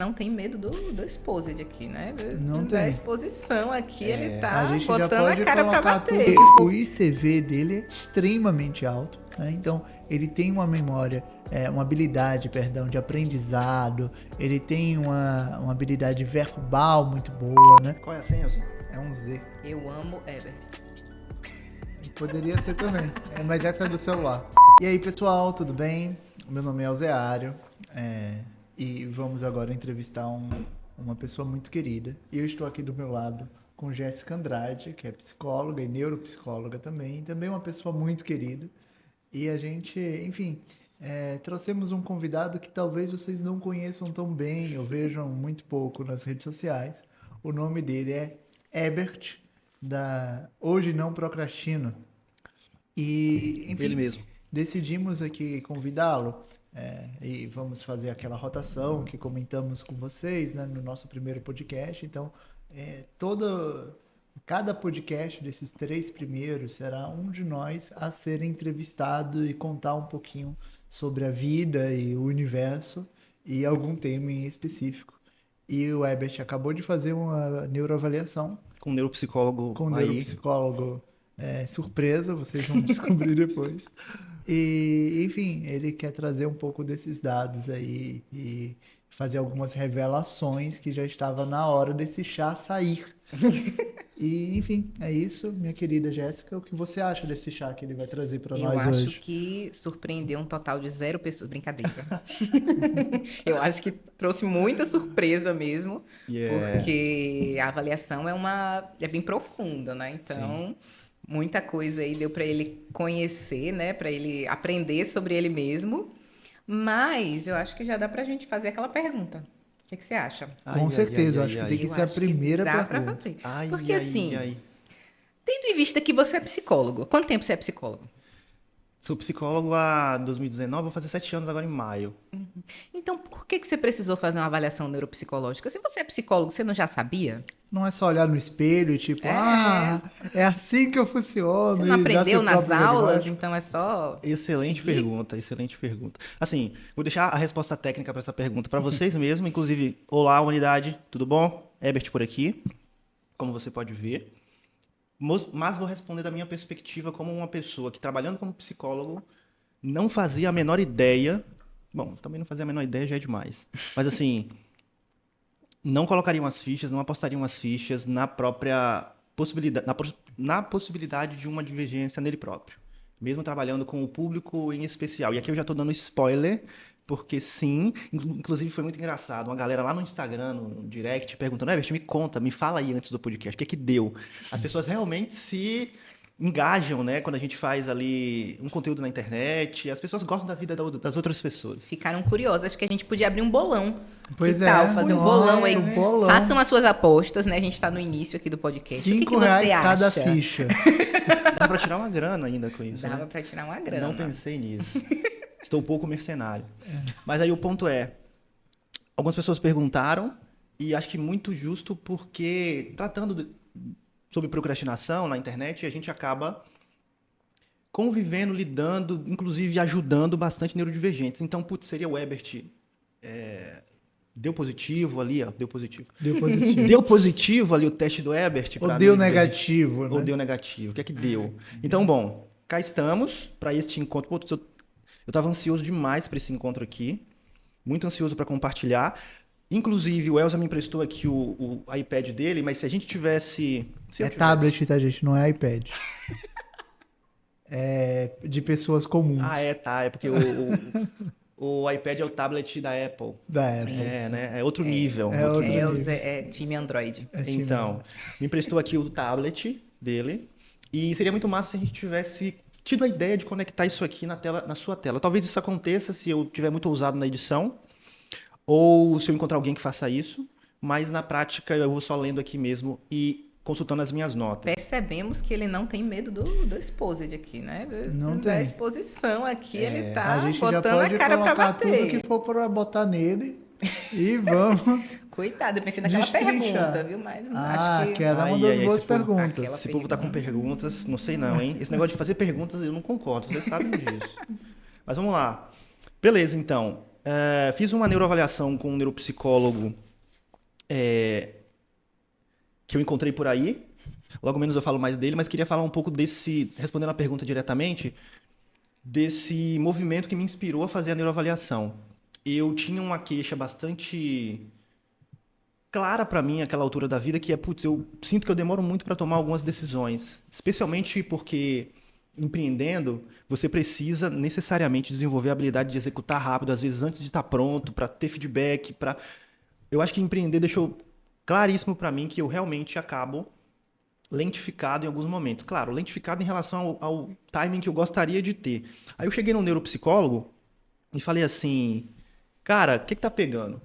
Não tem medo do exposed aqui, né? Não da tem. exposição aqui, ele tá A gente já botando pode a cara pra colocar bater. tudo. O ICV dele é extremamente alto, né? Então, ele tem uma memória, uma habilidade, perdão, de aprendizado, ele tem uma habilidade verbal muito boa, né? Qual é a senha, Elzinho? É um Z. Eu amo Herbert. Poderia ser também, mas essa é do celular. E aí, pessoal, tudo bem? O meu nome é Elzeário, e vamos agora entrevistar uma pessoa muito querida. E eu estou aqui do meu lado com Jéssica Andrade, que é psicóloga e neuropsicóloga também, e também uma pessoa muito querida. E a gente, enfim, trouxemos um convidado que talvez vocês não conheçam tão bem ou vejam muito pouco nas redes sociais. O nome dele é Herbert, da Hoje Não Procrastino. E, enfim, Ele mesmo. decidimos aqui convidá-lo e vamos fazer aquela rotação que comentamos com vocês, né, no nosso primeiro podcast. Então, cada podcast desses 3 primeiros será um de nós a ser entrevistado e contar um pouquinho sobre a vida e o universo e algum tema em específico. E o Herbert acabou de fazer uma neuroavaliação Com um neuropsicólogo com um aí. neuropsicólogo surpresa, vocês vão descobrir depois. E, enfim, ele quer trazer um pouco desses dados aí e fazer algumas revelações que já estava na hora desse chá sair. E, enfim, é isso, minha querida Jéssica. O que você acha desse chá que ele vai trazer para nós hoje? Eu acho que surpreendeu um total de 0 pessoas. Brincadeira. Eu acho que trouxe muita surpresa mesmo, porque a avaliação é bem profunda, né? Então, muita coisa aí deu para ele conhecer, né? Para ele aprender sobre ele mesmo. Mas eu acho que já dá pra gente fazer aquela pergunta. O que você acha? Com certeza, acho que tem que ser a primeira dá pergunta. Pra fazer. Porque tendo em vista que você é psicólogo, quanto tempo você é psicólogo? Sou psicólogo há 2019, vou fazer 7 anos agora em maio. Então, por que você precisou fazer uma avaliação neuropsicológica? Se você é psicólogo, você não já sabia? Não é só olhar no espelho e tipo, é assim que eu funciono. Você não aprendeu nas aulas, diagnóstico. então é só Excelente seguir? excelente pergunta. Assim, vou deixar a resposta técnica para essa pergunta para vocês mesmo. Inclusive, olá, humanidade, tudo bom? Herbert por aqui, como você pode ver. Mas vou responder da minha perspectiva como uma pessoa que, trabalhando como psicólogo, não fazia a menor ideia. Bom, também não fazia a menor ideia, já é demais. Mas, assim, não colocariam as fichas, não apostariam as fichas na própria possibilidade, na possibilidade de uma divergência nele próprio. Mesmo trabalhando com o público em especial. E aqui eu já estou dando spoiler, porque sim, inclusive foi muito engraçado. Uma galera lá no Instagram, no direct, perguntando, Herbert, me conta, me fala aí antes do podcast, o que é que deu? As pessoas realmente se engajam, né? Quando a gente faz ali um conteúdo na internet, as pessoas gostam da vida das outras pessoas. Ficaram curiosas. Acho que a gente podia abrir um bolão. Pois que tal? Fazer um bolão aí. um bolão. Façam as suas apostas, né? A gente está no início aqui do podcast. R$5 o que você cada acha? ficha. Dá pra tirar uma grana ainda com isso, Dava né? para tirar uma grana. Não pensei nisso. Estou um pouco mercenário. Mas aí o ponto é, algumas pessoas perguntaram, e acho que muito justo, porque tratando sobre procrastinação na internet, a gente acaba convivendo, lidando, inclusive ajudando bastante neurodivergentes. Então, seria o Herbert... deu positivo ali, ó. Deu positivo. Deu positivo. Deu positivo ali o teste do Herbert. Ou deu negativo, né? Ou deu negativo. O que é que deu? Então, bom, cá estamos para este encontro. Pô, eu estava ansioso demais para esse encontro aqui. Muito ansioso para compartilhar. Inclusive, o Elza me emprestou aqui o iPad dele, mas se a gente tivesse... tablet, tá, gente? Não é iPad. É de pessoas comuns. É porque o iPad é o tablet da Apple. Da Apple. Né? É outro nível. É outro nível. É time Android. Então, me emprestou aqui o tablet dele. E seria muito massa se a gente tivesse tido a ideia de conectar isso aqui na sua tela. Talvez isso aconteça se eu tiver muito ousado na edição, ou se eu encontrar alguém que faça isso, mas na prática eu vou só lendo aqui mesmo e consultando as minhas notas. Percebemos que ele não tem medo do exposed aqui, né? Não da tem. exposição aqui, ele tá a gente botando já pode a cara pra colocar bater. tudo que for para botar nele e vamos. Coitado, eu pensei naquela Destrinchar. pergunta, viu? Mas acho que... era uma das boas esse povo- perguntas. Aquela Esse povo tá com perguntas, não sei não, hein? Esse negócio de fazer perguntas eu não concordo, vocês sabem disso. Mas vamos lá. Beleza, então. fiz uma neuroavaliação com um neuropsicólogo que eu encontrei por aí. Logo menos eu falo mais dele, mas queria falar um pouco respondendo a pergunta diretamente, desse movimento que me inspirou a fazer a neuroavaliação. Eu tinha uma queixa bastante clara para mim naquela altura da vida, que eu sinto que eu demoro muito para tomar algumas decisões, especialmente porque empreendendo, você precisa necessariamente desenvolver a habilidade de executar rápido, às vezes antes de estar pronto, para ter feedback, Eu acho que empreender deixou claríssimo para mim que eu realmente acabo lentificado em alguns momentos. Claro, lentificado em relação ao timing que eu gostaria de ter. Aí eu cheguei num neuropsicólogo e falei assim, cara, o que tá pegando?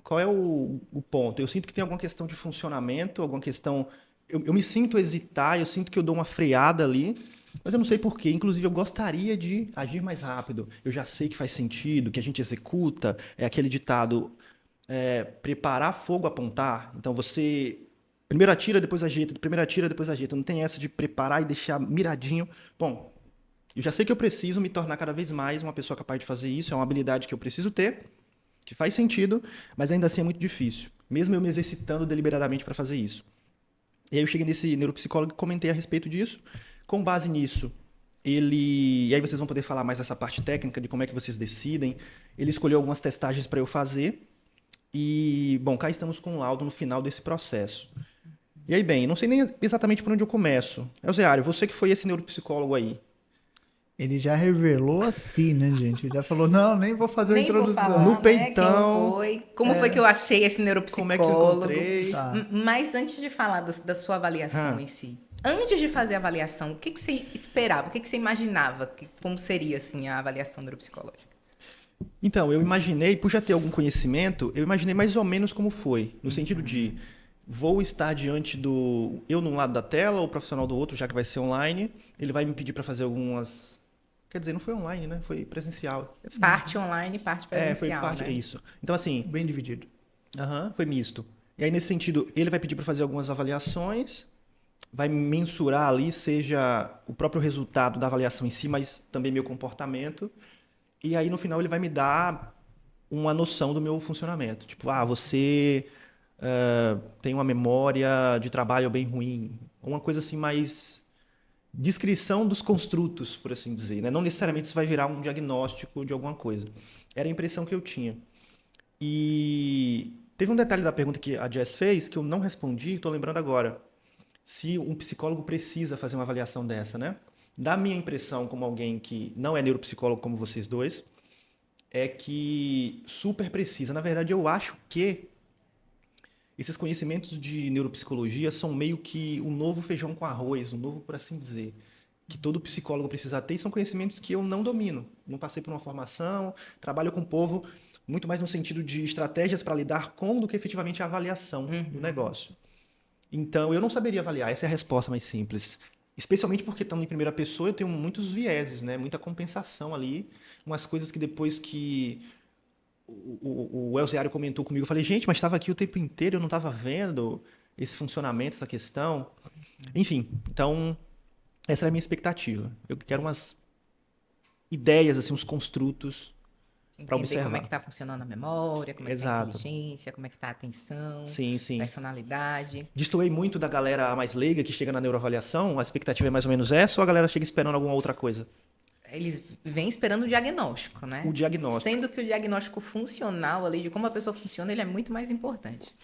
Qual é o ponto? Eu sinto que tem alguma questão de funcionamento, alguma questão... Eu me sinto hesitar, eu sinto que eu dou uma freada ali, mas eu não sei porquê. Inclusive, eu gostaria de agir mais rápido. Eu já sei que faz sentido, que a gente executa. É aquele ditado, preparar fogo, apontar. Então, você primeiro atira, depois ajeita. Primeiro atira, depois ajeita. Não tem essa de preparar e deixar miradinho. Bom, eu já sei que eu preciso me tornar cada vez mais uma pessoa capaz de fazer isso. É uma habilidade que eu preciso ter, que faz sentido, mas ainda assim é muito difícil. Mesmo eu me exercitando deliberadamente para fazer isso. E aí eu cheguei nesse neuropsicólogo e comentei a respeito disso. Com base nisso, e aí vocês vão poder falar mais dessa parte técnica de como é que vocês decidem. Ele escolheu algumas testagens para eu fazer. E, bom, cá estamos com o laudo no final desse processo. E aí, bem, não sei nem exatamente por onde eu começo. Elzeário, você que foi esse neuropsicólogo aí. Ele já revelou assim, né, gente? Ele já falou, não, nem vou fazer a introdução. Vou falar, no peitão. Quem foi, como foi que eu achei esse neuropsicólogo. Como é que eu encontrei? Tá. Mas antes de falar da sua avaliação em si, antes de fazer a avaliação, o que você esperava, o que você imaginava, como seria assim, a avaliação neuropsicológica? Então, eu imaginei, por já ter algum conhecimento, eu imaginei mais ou menos como foi. No sentido de, vou estar diante eu num lado da tela, o profissional do outro, já que vai ser online. Ele vai me pedir para fazer algumas... Quer dizer, não foi online, né? Foi presencial. Parte online, parte presencial, foi parte, né? isso. Então, assim... Bem dividido. Foi misto. E aí, nesse sentido, ele vai pedir para fazer algumas avaliações, vai mensurar ali, seja o próprio resultado da avaliação em si, mas também meu comportamento. E aí, no final, ele vai me dar uma noção do meu funcionamento. Tipo, você tem uma memória de trabalho bem ruim. Uma coisa assim mais... descrição dos construtos, por assim dizer, né? Não necessariamente isso vai virar um diagnóstico de alguma coisa. Era a impressão que eu tinha. E teve um detalhe da pergunta que a Jess fez que eu não respondi, estou lembrando agora. Se um psicólogo precisa fazer uma avaliação dessa, né? Da minha impressão, como alguém que não é neuropsicólogo como vocês dois, é que super precisa. Na verdade, eu acho que esses conhecimentos de neuropsicologia são meio que um novo feijão com arroz, um novo, por assim dizer, que todo psicólogo precisa ter, e são conhecimentos que eu não domino. Não passei por uma formação, trabalho com o povo muito mais no sentido de estratégias para lidar com do que efetivamente a avaliação do negócio. Então, eu não saberia avaliar, essa é a resposta mais simples. Especialmente porque estamos em primeira pessoa, eu tenho muitos vieses, né? Muita compensação ali, umas coisas que depois que o Elzeário comentou comigo, eu falei, gente, mas estava aqui o tempo inteiro, eu não estava vendo esse funcionamento, essa questão. Enfim, então, essa era a minha expectativa. Eu quero umas ideias, assim, uns construtos para observar. Como é que está funcionando a memória, como é que está a inteligência, como é que está a atenção, personalidade. Destoei muito da galera mais leiga que chega na neuroavaliação, a expectativa é mais ou menos essa, ou a galera chega esperando alguma outra coisa? Eles vêm esperando o diagnóstico, né? O diagnóstico. Sendo que o diagnóstico funcional ali, de como a pessoa funciona, ele é muito mais importante.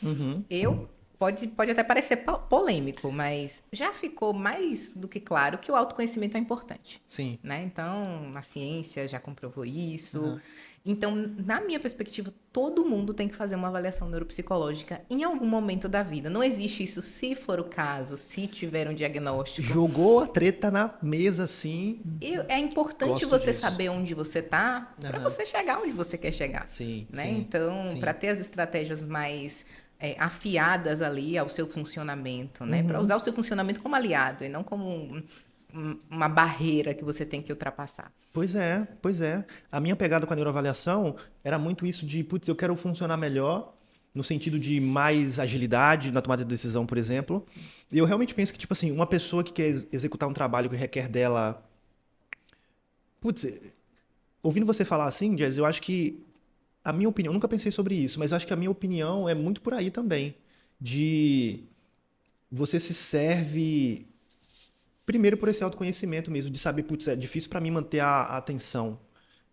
Pode até parecer polêmico, mas já ficou mais do que claro que o autoconhecimento é importante. Sim. Né? Então, a ciência já comprovou isso. Então, na minha perspectiva, todo mundo tem que fazer uma avaliação neuropsicológica em algum momento da vida. Não existe isso se for o caso, se tiver um diagnóstico. Jogou a treta na mesa, assim. É importante você saber onde você está para você chegar onde você quer chegar. Sim, né? sim, então, para ter as estratégias mais afiadas ali ao seu funcionamento, né? Para usar o seu funcionamento como aliado e não como uma barreira que você tem que ultrapassar. Pois é. A minha pegada com a neuroavaliação era muito isso de, eu quero funcionar melhor, no sentido de mais agilidade na tomada de decisão, por exemplo. E eu realmente penso que, uma pessoa que quer executar um trabalho que requer dela... ouvindo você falar assim, Jess, eu acho que a minha opinião, eu nunca pensei sobre isso, mas eu acho que a minha opinião é muito por aí também. De você se serve primeiro por esse autoconhecimento mesmo, de saber, putz, é difícil para mim manter a atenção,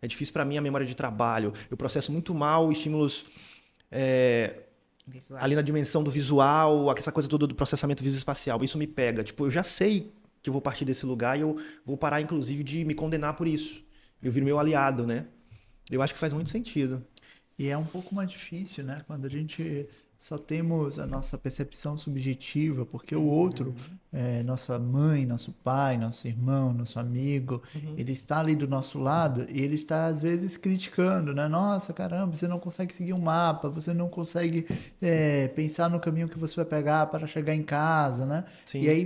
é difícil para mim a memória de trabalho, eu processo muito mal estímulos Visuais. ali na dimensão do visual, essa coisa toda do processamento visoespacial, isso me pega. Tipo, eu já sei que eu vou partir desse lugar e eu vou parar, inclusive, de me condenar por isso. Eu viro meu aliado, né? Eu acho que faz muito sentido. E é um pouco mais difícil, né? Quando a gente só temos a nossa percepção subjetiva, porque o outro, nossa mãe, nosso pai, nosso irmão, nosso amigo, ele está ali do nosso lado e ele está, às vezes, criticando, né? Nossa, caramba, você não consegue seguir um mapa, você não consegue pensar no caminho que você vai pegar para chegar em casa, né? Sim. E aí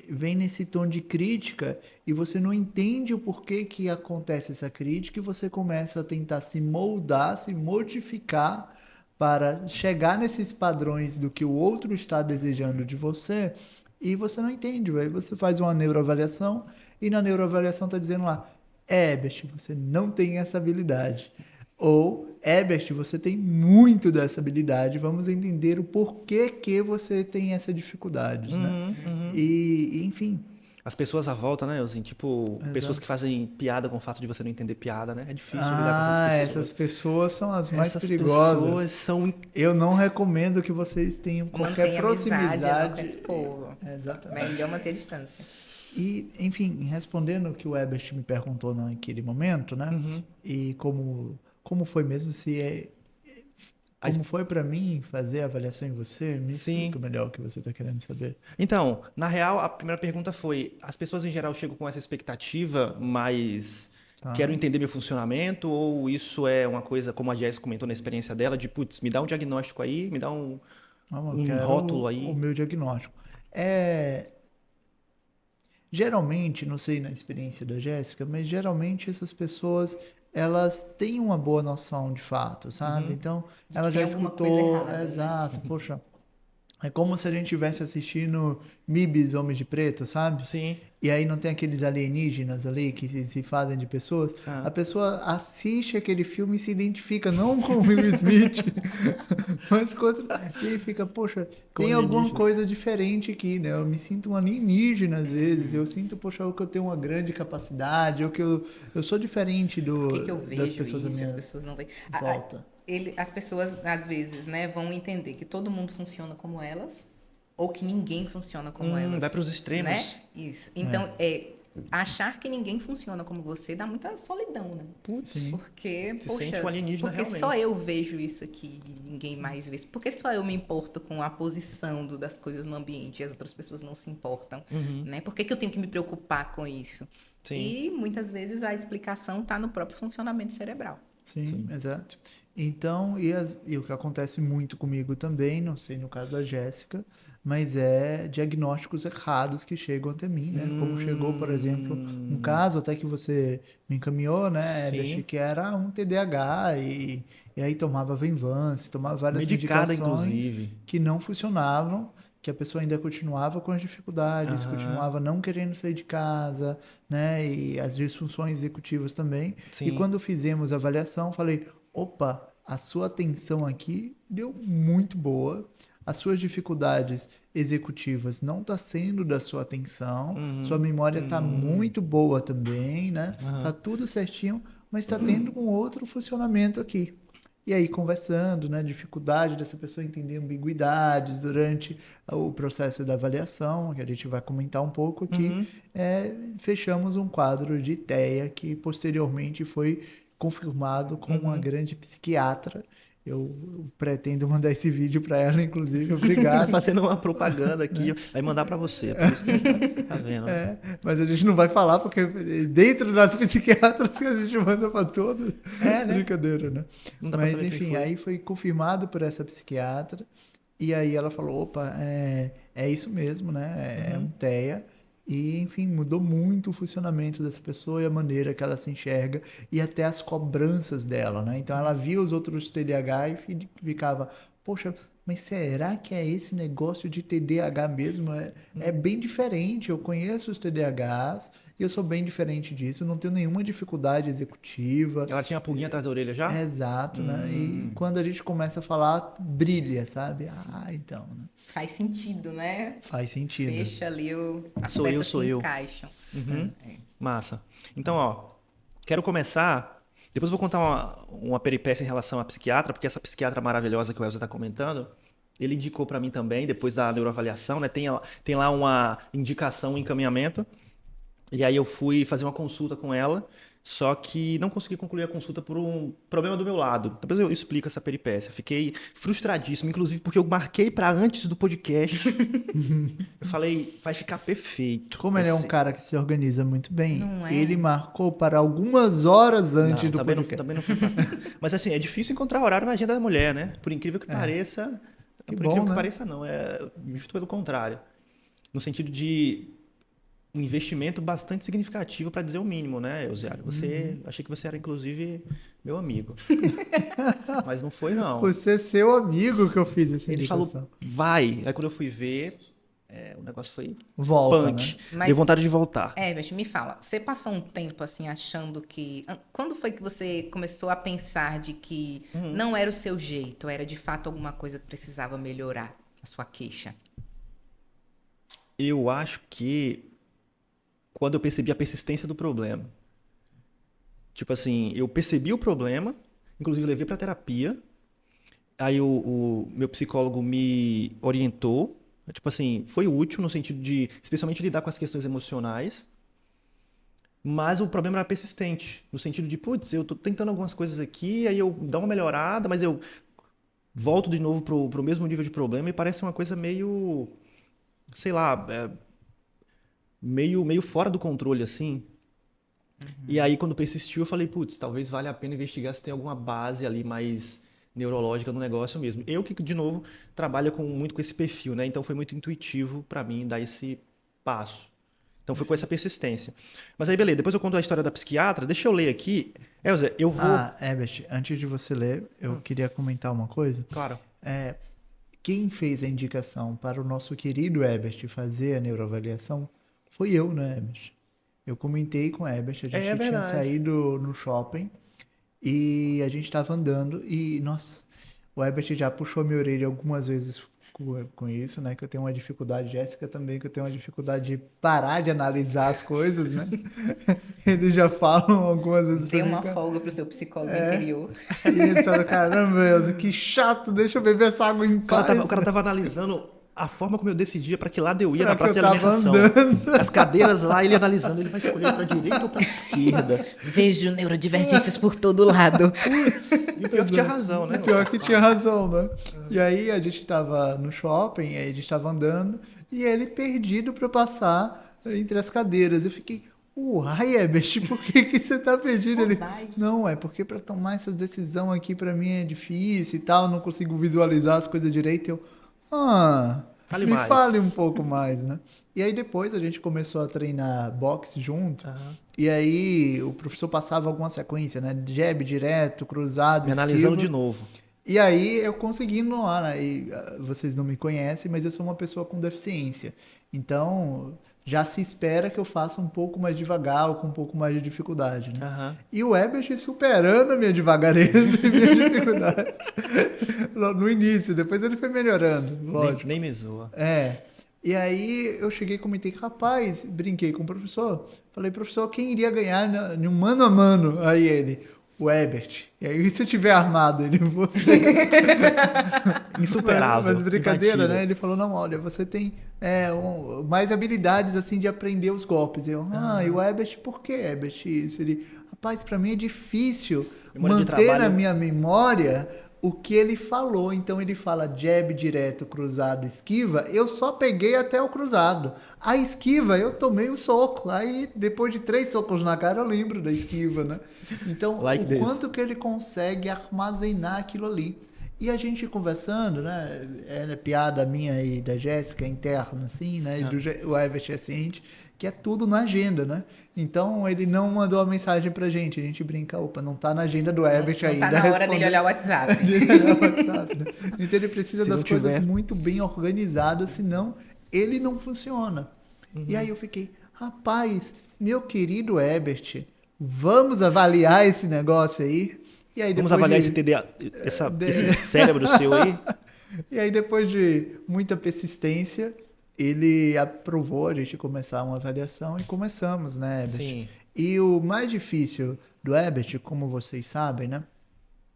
vem nesse tom de crítica e você não entende o porquê que acontece essa crítica e você começa a tentar se moldar, se modificar para chegar nesses padrões do que o outro está desejando de você e você não entende. Aí você faz uma neuroavaliação e na neuroavaliação está dizendo lá, Herbert, você não tem essa habilidade. Ou, Herbert, você tem muito dessa habilidade, vamos entender o porquê que você tem essa dificuldade, né? E, enfim... As pessoas à volta, né, assim, tipo, Exato. pessoas que fazem piada com o fato de você não entender piada, né? É difícil lidar com essas pessoas. São as mais Essas perigosas. pessoas são... Eu não recomendo que vocês tenham qualquer Mantenha proximidade. amizade, não, com esse povo. Exatamente. Melhor manter a distância. E, enfim, respondendo o que o Herbert me perguntou naquele momento, né? E como foi mesmo, como foi para mim fazer a avaliação em você? Me explica melhor o que você está querendo saber. Então, na real, a primeira pergunta foi, as pessoas em geral chegam com essa expectativa, mas quero entender meu funcionamento, ou isso é uma coisa, como a Jess comentou na experiência dela, de, putz, me dá um diagnóstico aí, me dá um rótulo aí. O meu diagnóstico. Geralmente, não sei na experiência da Jéssica, mas geralmente essas pessoas elas têm uma boa noção de fato, sabe? Então, ela já escutou, exato, poxa, é como se a gente estivesse assistindo MIBs, Homens de Preto, sabe? Sim. E aí não tem aqueles alienígenas ali que se fazem de pessoas. A pessoa assiste aquele filme e se identifica, não com o Will Smith, mas com outro. E aí fica, poxa, tem alguma coisa diferente aqui, né? Eu me sinto um alienígena às vezes. Eu sinto, poxa, que eu tenho uma grande capacidade, ou que eu sou diferente Por que eu vejo das pessoas isso, da minha as pessoas não veem? volta. As pessoas, às vezes, né, vão entender que todo mundo funciona como elas, ou que ninguém funciona como elas. Vai para os extremos. Né? Isso. Então, achar que ninguém funciona como você dá muita solidão, né? Putz. Porque, se sente um alienígena porque realmente. só eu vejo isso aqui e ninguém mais vê isso. Porque só eu me importo com a posição das coisas no ambiente e as outras pessoas não se importam, né? Por que eu tenho que me preocupar com isso? Sim. E muitas vezes a explicação está no próprio funcionamento cerebral. Sim, exato. Então, e o que acontece muito comigo também, não sei no caso da Jéssica, mas é diagnósticos errados que chegam até mim, né? Como chegou, por exemplo, um caso até que você me encaminhou, né? Achei que era um TDAH e aí tomava Venvance, tomava várias medicações inclusive, que não funcionavam, que a pessoa ainda continuava com as dificuldades, continuava não querendo sair de casa, né? E as disfunções executivas também. Sim. E quando fizemos a avaliação, falei, opa, a sua atenção aqui deu muito boa, as suas dificuldades executivas não está sendo da sua atenção, sua memória está muito boa também, né? Tá tudo certinho, mas está tendo um outro funcionamento aqui. E aí, conversando, né, dificuldade dessa pessoa entender ambiguidades durante o processo da avaliação, que a gente vai comentar um pouco aqui, fechamos um quadro de TEA que posteriormente foi confirmado com uma grande psiquiatra. Eu pretendo mandar esse vídeo para ela, inclusive. Obrigado. Fazendo uma propaganda aqui, vai mandar para você. Por isso que tá vendo. Mas a gente não vai falar, porque dentro das psiquiatras que a gente manda para todas. Né? Brincadeira, né? Não dá Mas, pra saber enfim, quem foi. aí foi confirmado por essa psiquiatra. E aí ela falou, opa, é isso mesmo, né? É um TEA. E, enfim, mudou muito o funcionamento dessa pessoa e a maneira que ela se enxerga e até as cobranças dela, né? Então, ela via os outros TDAH e ficava, poxa, mas será que é esse negócio de TDAH mesmo? É bem diferente, eu conheço os TDAHs E eu sou bem diferente disso, não tenho nenhuma dificuldade executiva. Ela tinha a pulguinha atrás da orelha já? Exato, né? E quando a gente começa a falar, brilha, sabe? Então, né? Faz sentido, né? Faz sentido. Fecha ali, as Sou peças eu. se encaixam. Massa. Então, ó, quero começar... Depois eu vou contar uma peripécia em relação à psiquiatra, porque essa psiquiatra maravilhosa que o Elza está comentando, ele indicou para mim também, depois da neuroavaliação, né? Tem lá uma indicação, um encaminhamento. E aí eu fui fazer uma consulta com ela, só que não consegui concluir a consulta por um problema do meu lado. Depois eu explico essa peripécia. Fiquei frustradíssimo, inclusive porque eu marquei para antes do podcast. Eu falei, vai ficar perfeito. Como ele é um cara que se organiza muito bem, Não é? ele marcou para algumas horas antes do também podcast. também não foi fácil. Mas assim, é difícil encontrar horário na agenda da mulher, né? Por incrível que pareça... Que por bom, incrível que né? pareça, não. É justo pelo contrário. No sentido de um investimento bastante significativo, para dizer o mínimo, né, Elziário? Achei que você era, inclusive, meu amigo. Mas não foi, não. Você é seu amigo que eu fiz essa Ele indicação. falou, vai. Aí quando eu fui ver, o negócio foi Volta, punch. né? Mas- Deu vontade de voltar. Mas me fala, você passou um tempo assim achando que... Quando foi que você começou a pensar de que não era o seu jeito, era de fato alguma coisa que precisava melhorar a sua queixa? Eu acho que quando eu percebi a persistência do problema. Tipo assim, eu percebi o problema, inclusive levei para terapia. Aí o meu psicólogo me orientou. Tipo assim, foi útil no sentido de, especialmente, lidar com as questões emocionais. Mas o problema era persistente. No sentido de, putz, eu tô tentando algumas coisas aqui, aí eu dou uma melhorada, mas eu volto de novo pro mesmo nível de problema e parece uma coisa meio, sei lá, meio fora do controle, assim. E aí, quando persistiu, eu falei, putz, talvez valha a pena investigar se tem alguma base ali mais neurológica no negócio mesmo. Eu que, de novo, trabalho muito com esse perfil, né? Então, foi muito intuitivo para mim dar esse passo. Então, foi com essa persistência. Mas aí, beleza, depois eu conto a história da psiquiatra. Deixa eu ler aqui. Elza, eu vou... Herbert, antes de você ler, eu queria comentar uma coisa. Claro. Quem fez a indicação para o nosso querido Herbert fazer a neuroavaliação foi eu, né, Herbert? Eu comentei com o Herbert, a gente tinha verdade. saído no shopping e a gente estava andando e, nossa, o Herbert já puxou minha orelha algumas vezes com isso, né? Que eu tenho uma dificuldade, Jéssica também, que eu tenho uma dificuldade de parar de analisar as coisas, né? Eles já falam algumas vezes Dê pra mim, uma cara. folga pro seu psicólogo interior. E ele fala, caramba, Elza, que chato, deixa eu beber essa água em paz. O cara tava analisando a forma como eu decidia para que lado eu ia na Pra que praça de eu tava alimentação. andando. As cadeiras lá, ele analisando, ele vai escolher para direita ou para esquerda. Vejo neurodivergências por todo lado. E o pior que tinha razão, né? Pior que tinha razão, né? E aí a gente tava no shopping, aí a gente tava andando, e ele perdido pra passar entre as cadeiras. Eu fiquei, uai, Herbert, por que você tá perdido? Ele, não, é porque pra tomar essa decisão aqui pra mim é difícil e tal, não consigo visualizar as coisas direito. Eu, Fale me mais. fale um pouco mais, né? E aí depois a gente começou a treinar boxe junto, e aí o professor passava alguma sequência, né? Jab direto, cruzado, Me analisando esquiva. de novo. E aí eu consegui ir lá, né? E, vocês não me conhecem, mas eu sou uma pessoa com deficiência. Então, já se espera que eu faça um pouco mais devagar ou com um pouco mais de dificuldade, né? Aham. E o Herbert superando a minha devagareza e minha dificuldade. No início, depois ele foi melhorando, lógico. Nem me zoa. E aí eu cheguei e comentei, rapaz, brinquei com o professor. Falei, professor, quem iria ganhar no mano a mano? Aí ele, o Herbert. E aí, se eu tiver armado, ele, você. Insuperável. Mas brincadeira, imbatível. né? Ele falou, não, olha, você tem mais habilidades, assim, de aprender os golpes. Eu, e o Herbert, por que, Herbert, isso? Ele, rapaz, pra mim é difícil Memória de manter na trabalho. minha memória o que ele falou. Então ele fala jab direto, cruzado, esquiva. Eu só peguei até o cruzado. A esquiva eu tomei o soco. Aí depois de 3 socos na cara eu lembro da esquiva, né? Então Like o this. quanto que ele consegue armazenar aquilo ali. E a gente conversando, né? É piada minha e da Jéssica interna, assim, né? E o Herbert é ciente, que é tudo na agenda, né? Então ele não mandou a mensagem pra gente. A gente brinca, opa, não tá na agenda do Herbert Não ainda. tá na hora dele olhar o WhatsApp. Então ele precisa Se das não coisas tiver. muito bem organizadas, senão ele não funciona. E aí eu fiquei, rapaz, meu querido Herbert, vamos avaliar esse negócio aí? E aí, vamos avaliar esse TDA, esse cérebro seu aí? E aí, depois de muita persistência, ele aprovou a gente começar uma avaliação e começamos, né, Herbert? Sim. E o mais difícil do Herbert, como vocês sabem, né?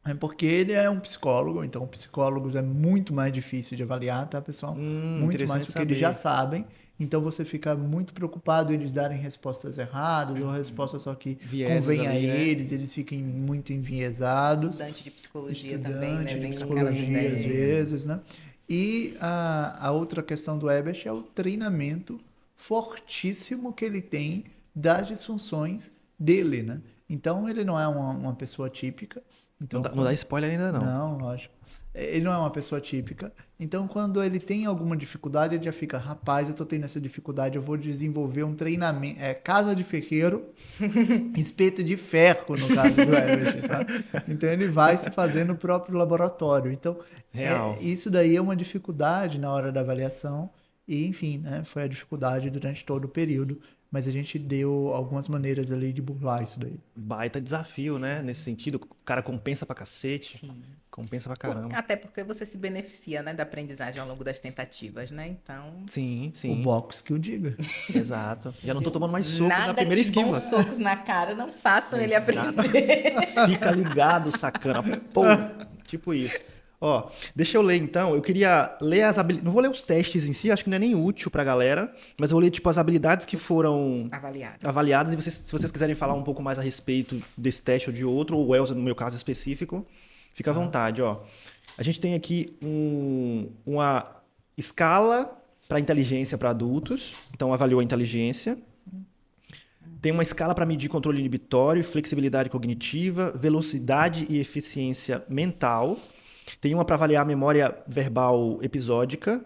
É porque ele é um psicólogo, então psicólogos é muito mais difícil de avaliar, tá, pessoal? Muito mais, porque eles já sabem. Então você fica muito preocupado eles darem respostas erradas ou respostas só que convém a eles, eles fiquem muito enviesados. Estudante de psicologia também, né? De psicologia às vezes, né? E a outra questão do Herbert é o treinamento fortíssimo que ele tem das disfunções dele, né? Então ele não é uma pessoa típica. Então, não dá spoiler ainda não. Não, lógico. Ele não é uma pessoa típica. Então, quando ele tem alguma dificuldade, ele já fica, rapaz, eu tô tendo essa dificuldade, eu vou desenvolver um treinamento. É casa de ferreiro, espeto de ferro, no caso do Herbert, tá? Então, ele vai se fazer no próprio laboratório. Então, isso daí é uma dificuldade na hora da avaliação. E, enfim, né, foi a dificuldade durante todo o período. Mas a gente deu algumas maneiras ali de burlar isso daí. Baita desafio, né? Nesse sentido, o cara compensa pra cacete. Sim. Compensa pra caramba. Até porque você se beneficia, né, da aprendizagem ao longo das tentativas, né? Então... Sim. O box que o diga. Exato. Já não tô tomando mais soco na primeira esquiva. Bons socos na cara não façam ele aprender. Fica ligado, sacana. Pô, tipo isso. Ó, deixa eu ler então. Eu queria ler as habilidades. Não vou ler os testes em si, acho que não é nem útil pra galera. Mas eu vou ler, tipo, as habilidades que foram avaliadas. E se vocês quiserem falar um pouco mais a respeito desse teste ou de outro, ou o Elza, no meu caso específico, fica à vontade, ó. A gente tem aqui uma escala para inteligência para adultos. Então, avaliou a inteligência. Tem uma escala para medir controle inibitório, flexibilidade cognitiva, velocidade e eficiência mental. Tem uma para avaliar a memória verbal episódica,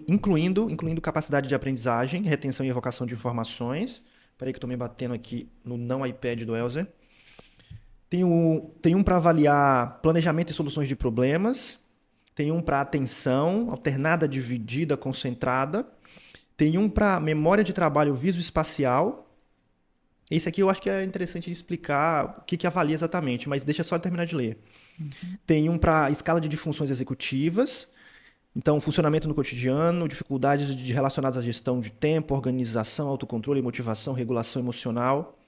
incluindo capacidade de aprendizagem, retenção e evocação de informações. Espera aí que eu estou me batendo aqui no não iPad do Elzer. Tem um para avaliar planejamento e soluções de problemas. Tem um para atenção, alternada, dividida, concentrada. Tem um para memória de trabalho visoespacial. Esse aqui eu acho que é interessante de explicar o que avalia exatamente, mas deixa só eu terminar de ler. Tem um para escala de disfunções executivas, então funcionamento no cotidiano, dificuldades relacionadas à gestão de tempo, organização, autocontrole, motivação, regulação emocional.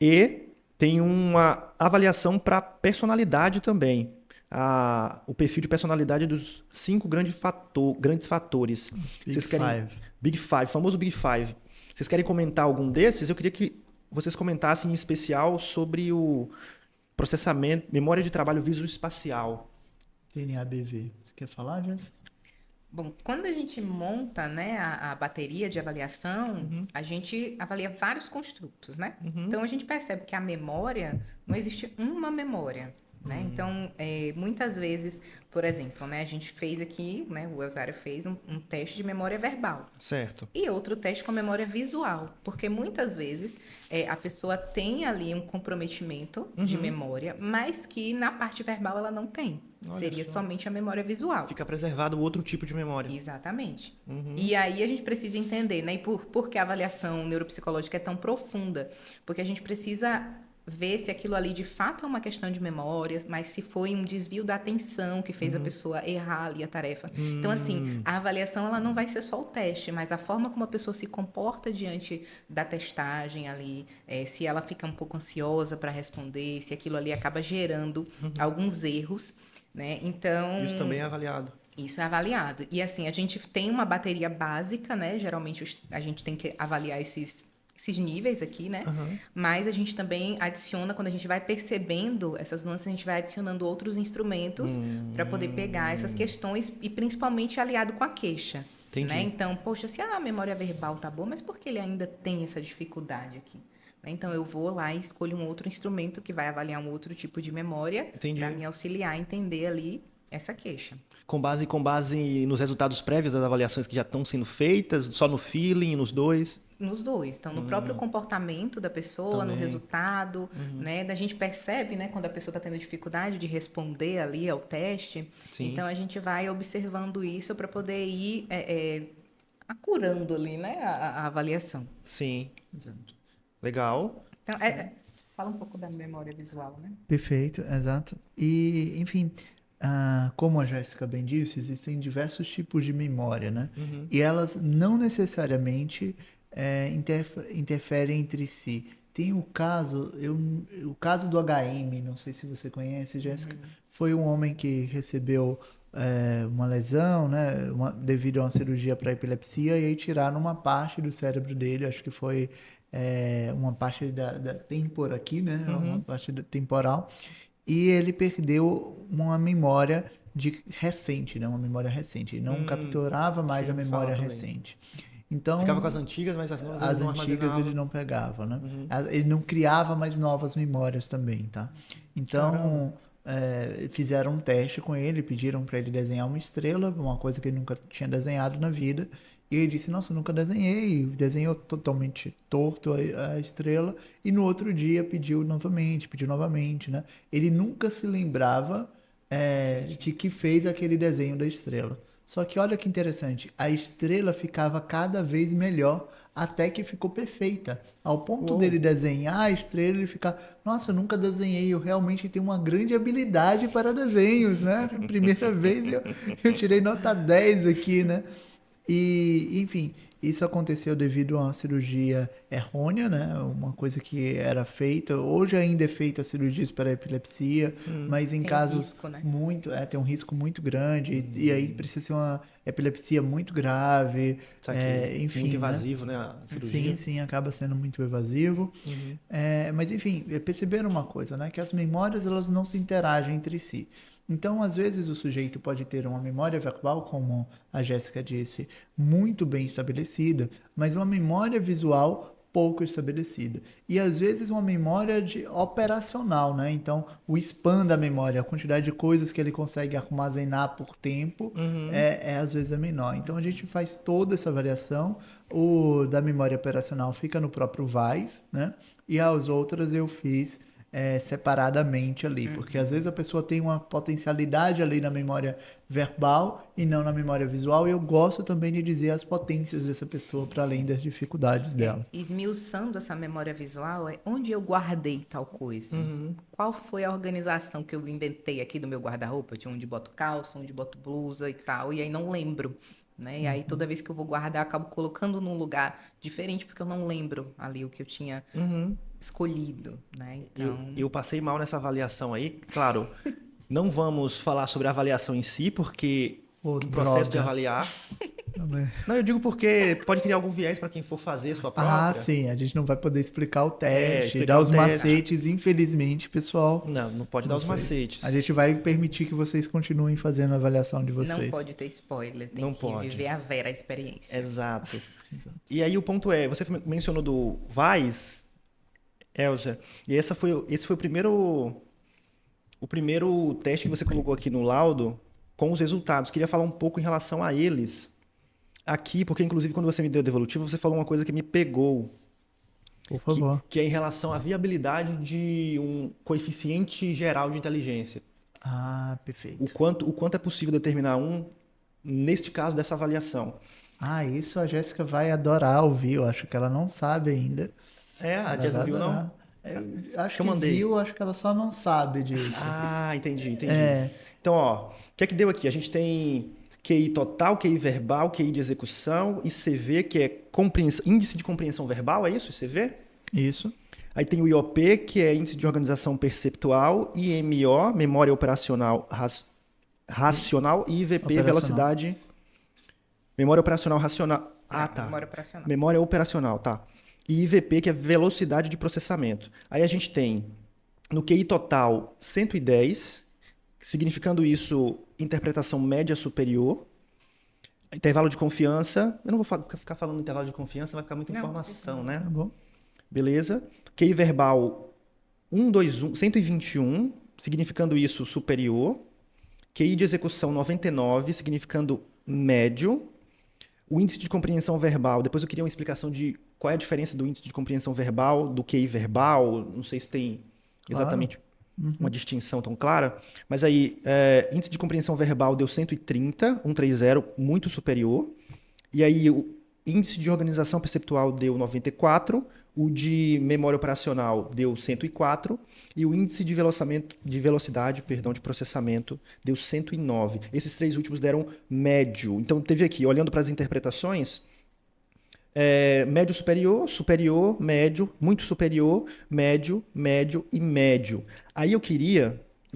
E tem uma avaliação para personalidade também, o perfil de personalidade dos 5 grandes fatores. Big Five, famoso Big Five. Vocês querem comentar algum desses? Eu queria que vocês comentassem em especial sobre o processamento, memória de trabalho visoespacial. TNABV. Você quer falar, Jéssica? Bom, quando a gente monta, né, a bateria de avaliação, a gente avalia vários construtos, né? Então, a gente percebe que a memória, não existe uma memória, né? Então, muitas vezes, por exemplo, né, a gente fez aqui, né, o Elzário fez um teste de memória verbal. Certo. E outro teste com memória visual, porque muitas vezes a pessoa tem ali um comprometimento de memória, mas que na parte verbal ela não tem. Seria somente a memória visual. Fica preservado outro tipo de memória. Exatamente. E aí a gente precisa entender, né, e por que a avaliação neuropsicológica é tão profunda? Porque a gente precisa ver se aquilo ali de fato é uma questão de memória, mas se foi um desvio da atenção que fez a pessoa errar ali a tarefa. Então, assim, a avaliação ela não vai ser só o teste, mas a forma como a pessoa se comporta diante da testagem ali, se ela fica um pouco ansiosa para responder, se aquilo ali acaba gerando alguns erros, né? Então... Isso também é avaliado. Isso é avaliado. E, assim, a gente tem uma bateria básica, né? Geralmente a gente tem que avaliar esses níveis aqui, né? Mas a gente também adiciona, quando a gente vai percebendo essas nuances, a gente vai adicionando outros instrumentos para poder pegar essas questões e principalmente aliado com a queixa. Entendi. Né? Então, poxa, se a memória verbal tá boa, mas por que ele ainda tem essa dificuldade aqui? Então, eu vou lá e escolho um outro instrumento que vai avaliar um outro tipo de memória para me auxiliar a entender ali essa queixa. Com base nos resultados prévios das avaliações que já estão sendo feitas, só no feeling, nos dois? Nos dois. Então, no próprio comportamento da pessoa, no resultado, né? A gente percebe, né, quando a pessoa está tendo dificuldade de responder ali ao teste. Sim. Então, a gente vai observando isso para poder ir acurando ali, né, a avaliação. Sim. Exato. Legal. Então, fala um pouco da memória visual, né? Perfeito, exato. E, enfim, como a Jéssica bem disse, existem diversos tipos de memória, né? E elas não necessariamente interferem entre si. Tem o caso do HM, não sei se você conhece, Jéssica, foi um homem que recebeu uma lesão, né, devido a uma cirurgia para epilepsia, e aí tiraram uma parte do cérebro dele, acho que foi uma parte da têmpora aqui, né, uma parte temporal, e ele perdeu uma memória recente, né, uma memória recente, ele não capturava mais a memória recente. Então, ficava com as antigas, mas as novas as antigas ele não pegava, né? Ele não criava mais novas memórias também, tá? Então, fizeram um teste com ele, pediram para ele desenhar uma estrela, uma coisa que ele nunca tinha desenhado na vida. E ele disse, nossa, eu nunca desenhei. Desenhou totalmente torto a estrela. E no outro dia pediu novamente, né? Ele nunca se lembrava de que fez aquele desenho da estrela. Só que olha que interessante, a estrela ficava cada vez melhor até que ficou perfeita. Ao ponto dele desenhar a estrela, ele ficar, nossa, eu nunca desenhei, eu realmente tenho uma grande habilidade para desenhos, né? Primeira vez eu tirei nota 10 aqui, né? E, enfim, isso aconteceu devido a uma cirurgia errônea, né? Uma coisa que era feita, hoje ainda é feita a cirurgia para epilepsia, mas em casos risco, né? tem um risco muito grande, e aí precisa ser uma epilepsia muito grave, enfim, muito invasivo, né? A cirurgia. Sim, acaba sendo muito invasivo. Mas enfim, perceberam uma coisa, né? Que as memórias elas não se interagem entre si. Então, às vezes, o sujeito pode ter uma memória verbal, como a Jéssica disse, muito bem estabelecida, mas uma memória visual pouco estabelecida. E, às vezes, uma memória operacional, né? Então, o span da memória, a quantidade de coisas que ele consegue armazenar por tempo, às vezes, é menor. Então, a gente faz toda essa variação. O da memória operacional fica no próprio VAIS, né? E as outras eu fiz separadamente ali, porque às vezes a pessoa tem uma potencialidade ali na memória verbal e não na memória visual, e eu gosto também de dizer as potências dessa pessoa para além das dificuldades dela. Esmiuçando essa memória visual, onde eu guardei tal coisa? Qual foi a organização que eu inventei aqui do meu guarda-roupa? Eu tinha onde boto calça, onde boto blusa e tal, e aí não lembro. Né? E aí toda vez que eu vou guardar, eu acabo colocando num lugar diferente, porque eu não lembro ali o que eu tinha escolhido, né? Então... Eu passei mal nessa avaliação aí, claro, não vamos falar sobre a avaliação em si, porque o processo de avaliar... Não, eu digo porque pode criar algum viés para quem for fazer sua própria. Sim, a gente não vai poder explicar o teste, dar os macetes, infelizmente, pessoal. Não pode dar os macetes. A gente vai permitir que vocês continuem fazendo a avaliação de vocês. Não pode ter spoiler, tem que viver a vera a experiência. Exato. E aí o ponto você mencionou do VAIS, Elza, e esse foi o primeiro teste que você colocou aqui no laudo com os resultados. Queria falar um pouco em relação a eles aqui, porque inclusive quando você me deu a devolutiva, você falou uma coisa que me pegou. Por favor. Que é em relação à viabilidade de um coeficiente geral de inteligência. Perfeito. O quanto é possível determinar neste caso dessa avaliação. Isso a Jéssica vai adorar ouvir, eu acho que ela não sabe ainda. A Jéssica viu, não? Acho que mandei. Viu, acho que ela só não sabe disso. Entendi. Então, o que é que deu aqui? A gente tem QI total, QI verbal, QI de execução, ICV, que é índice de compreensão verbal, é isso? ICV? Isso. Aí tem o IOP, que é índice de organização perceptual, IMO, memória operacional racional, e IVP, velocidade... Memória operacional racional... tá. Memória operacional. Memória operacional, tá. E IVP, que é velocidade de processamento. Aí a gente tem, no QI total, 110, significando isso, interpretação média superior. Intervalo de confiança. Eu não vou ficar falando intervalo de confiança, vai ficar muita informação, né? Tá bom. Beleza. QI verbal 121, significando isso, superior. QI de execução 99, significando médio. O índice de compreensão verbal, depois eu queria uma explicação de qual é a diferença do índice de compreensão verbal, do QI verbal, não sei se tem exatamente uma distinção tão clara, mas aí, índice de compreensão verbal deu 130, 130, muito superior, e aí o índice de organização perceptual deu 94, o de memória operacional deu 104 e o índice de velocidade, de processamento deu 109. Esses 3 últimos deram médio. Então teve aqui, olhando para as interpretações, médio superior, superior, médio, muito superior, médio, médio e médio. Aí eu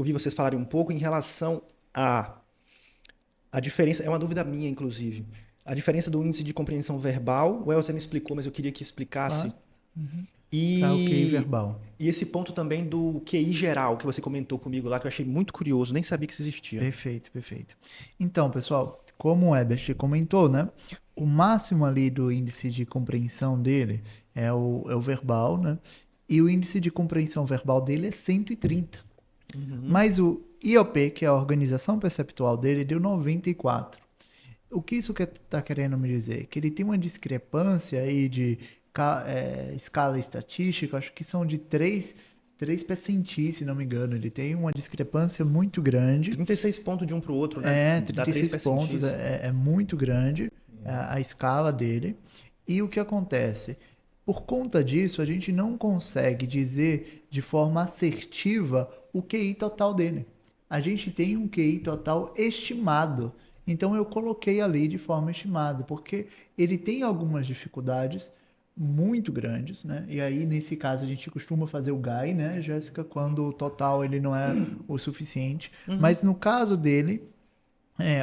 vi vocês falarem um pouco em relação a diferença, é uma dúvida minha, inclusive, a diferença do índice de compreensão verbal. O Elza me explicou, mas eu queria que explicasse. O QI verbal. E esse ponto também do QI geral, que você comentou comigo lá, que eu achei muito curioso, nem sabia que isso existia. Perfeito. Então, pessoal, como o Ebert comentou, né? O máximo ali do índice de compreensão dele é o verbal, né? E o índice de compreensão verbal dele é 130. Mas o IOP, que é a organização perceptual dele, deu 94. O que isso está querendo me dizer? Que ele tem uma discrepância aí de escala estatística, acho que são de 3 percentis, se não me engano. Ele tem uma discrepância muito grande. 36 pontos de um para o outro, né? 36 pontos, é muito grande a escala dele. E o que acontece? Por conta disso, a gente não consegue dizer de forma assertiva o QI total dele. A gente tem um QI total estimado. Então eu coloquei ali de forma estimada, porque ele tem algumas dificuldades muito grandes, né? E aí, nesse caso, a gente costuma fazer o GAI, né, Jéssica, quando o total ele não é o suficiente. Mas no caso dele,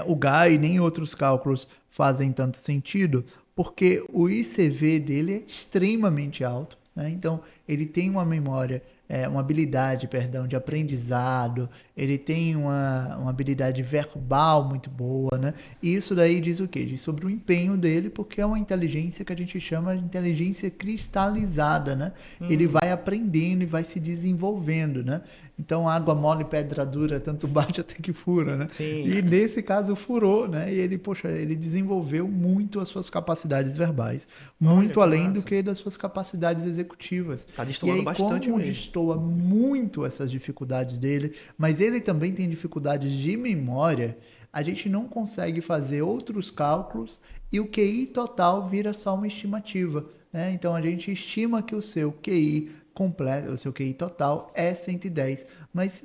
o GAI nem outros cálculos fazem tanto sentido, porque o ICV dele é extremamente alto, né? Então, ele tem uma memória, uma habilidade, de aprendizado, ele tem uma habilidade verbal muito boa, né? E isso daí diz o quê? Diz sobre o empenho dele, porque é uma inteligência que a gente chama de inteligência cristalizada, né? Ele vai aprendendo e vai se desenvolvendo, né? Então, água mole, pedra dura, tanto bate até que fura, né? Sim. E nesse caso furou, né? E ele desenvolveu muito as suas capacidades verbais, muito além do que das suas capacidades executivas. Tá destoando bastante como mesmo. destoa muito essas dificuldades dele, mas ele também tem dificuldades de memória, a gente não consegue fazer outros cálculos e o QI total vira só uma estimativa, né? Então, a gente estima que o seu QI completo, o seu QI total é 110, mas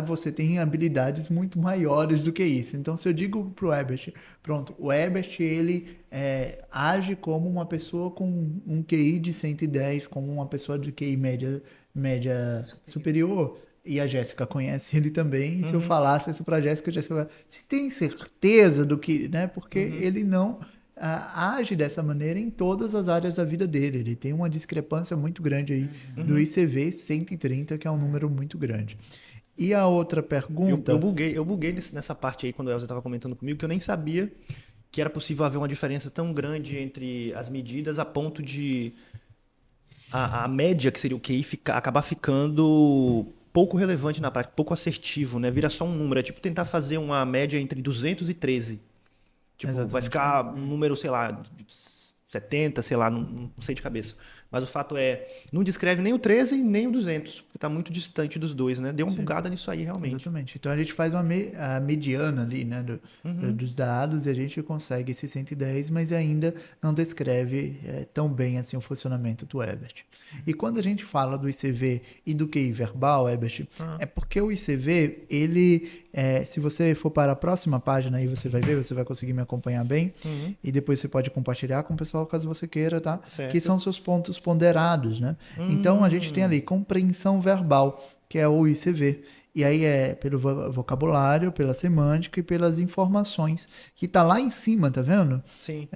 você tem habilidades muito maiores do que isso. Então, se eu digo pro Ebert, pronto, o Ebert, ele age como uma pessoa com um QI de 110, como uma pessoa de QI média superior, e a Jéssica conhece ele também, e se eu falasse isso pra Jéssica, se tem certeza do que, né, porque ele não age dessa maneira em todas as áreas da vida dele. Ele tem uma discrepância muito grande aí do ICV 130, que é um número muito grande. E a outra pergunta... Eu buguei nessa parte aí, quando a Elza estava comentando comigo, que eu nem sabia que era possível haver uma diferença tão grande entre as medidas a ponto de a média, que seria o QI, acabar ficando pouco relevante na prática, pouco assertivo, né? Vira só um número. É tipo tentar fazer uma média entre 213. Tipo, exatamente. Vai ficar um número, sei lá, 70, sei lá, não sei de cabeça. Mas o fato não descreve nem o 13 nem o 200, porque está muito distante dos dois, né? Deu uma bugada nisso aí, realmente. Exatamente. Então, a gente faz a mediana ali, né, dos dados, e a gente consegue esse 110, mas ainda não descreve tão bem assim o funcionamento do Ebert. E quando a gente fala do ICV e do QI verbal, Ebert, é porque o ICV, ele... se você for para a próxima página aí, você vai ver, você vai conseguir me acompanhar bem, e depois você pode compartilhar com o pessoal caso você queira, tá? Certo. Que são seus pontos ponderados, né? Então, a gente tem ali compreensão verbal, que é o ICV. E aí é pelo vocabulário, pela semântica e pelas informações, que tá lá em cima, tá vendo? Sim.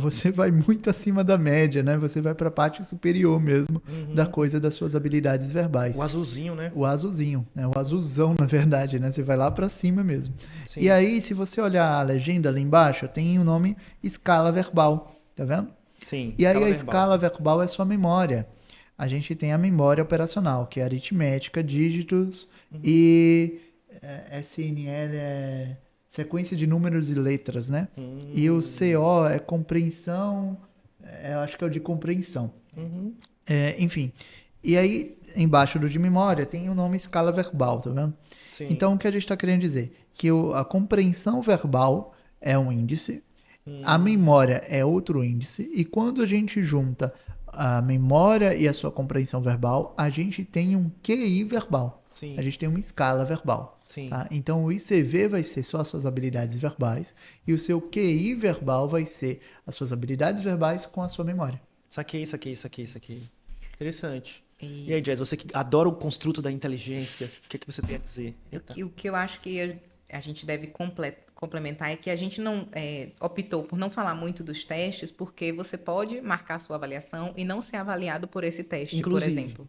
Você vai muito acima da média, né? Você vai para a parte superior mesmo da coisa, das suas habilidades verbais. O azulzinho, né? O azulzinho, né? O azulzão, na verdade, né? Você vai lá para cima mesmo. Sim. E aí, se você olhar a legenda ali embaixo, tem o nome escala verbal, tá vendo? Sim. E aí a escala verbal é sua memória. A gente tem a memória operacional, que é aritmética, dígitos e SNL é sequência de números e letras, né? E o CO é compreensão, eu acho que é o de compreensão. Enfim, e aí embaixo do de memória tem o nome escala verbal, tá vendo? Sim. Então o que a gente está querendo dizer? Que a compreensão verbal é um índice A memória é outro índice, e quando a gente junta a memória e a sua compreensão verbal, a gente tem um QI verbal. Sim. A gente tem uma escala verbal. Sim. Tá? Então, o ICV vai ser só as suas habilidades verbais, e o seu QI verbal vai ser as suas habilidades verbais com a sua memória. Saquei. Interessante. E aí, Jess, você que adora o construto da inteligência, o que é que você tem a dizer? O que eu acho que a gente deve complementar é que a gente não optou por não falar muito dos testes, porque você pode marcar a sua avaliação e não ser avaliado por esse teste, Inclusive. por exemplo.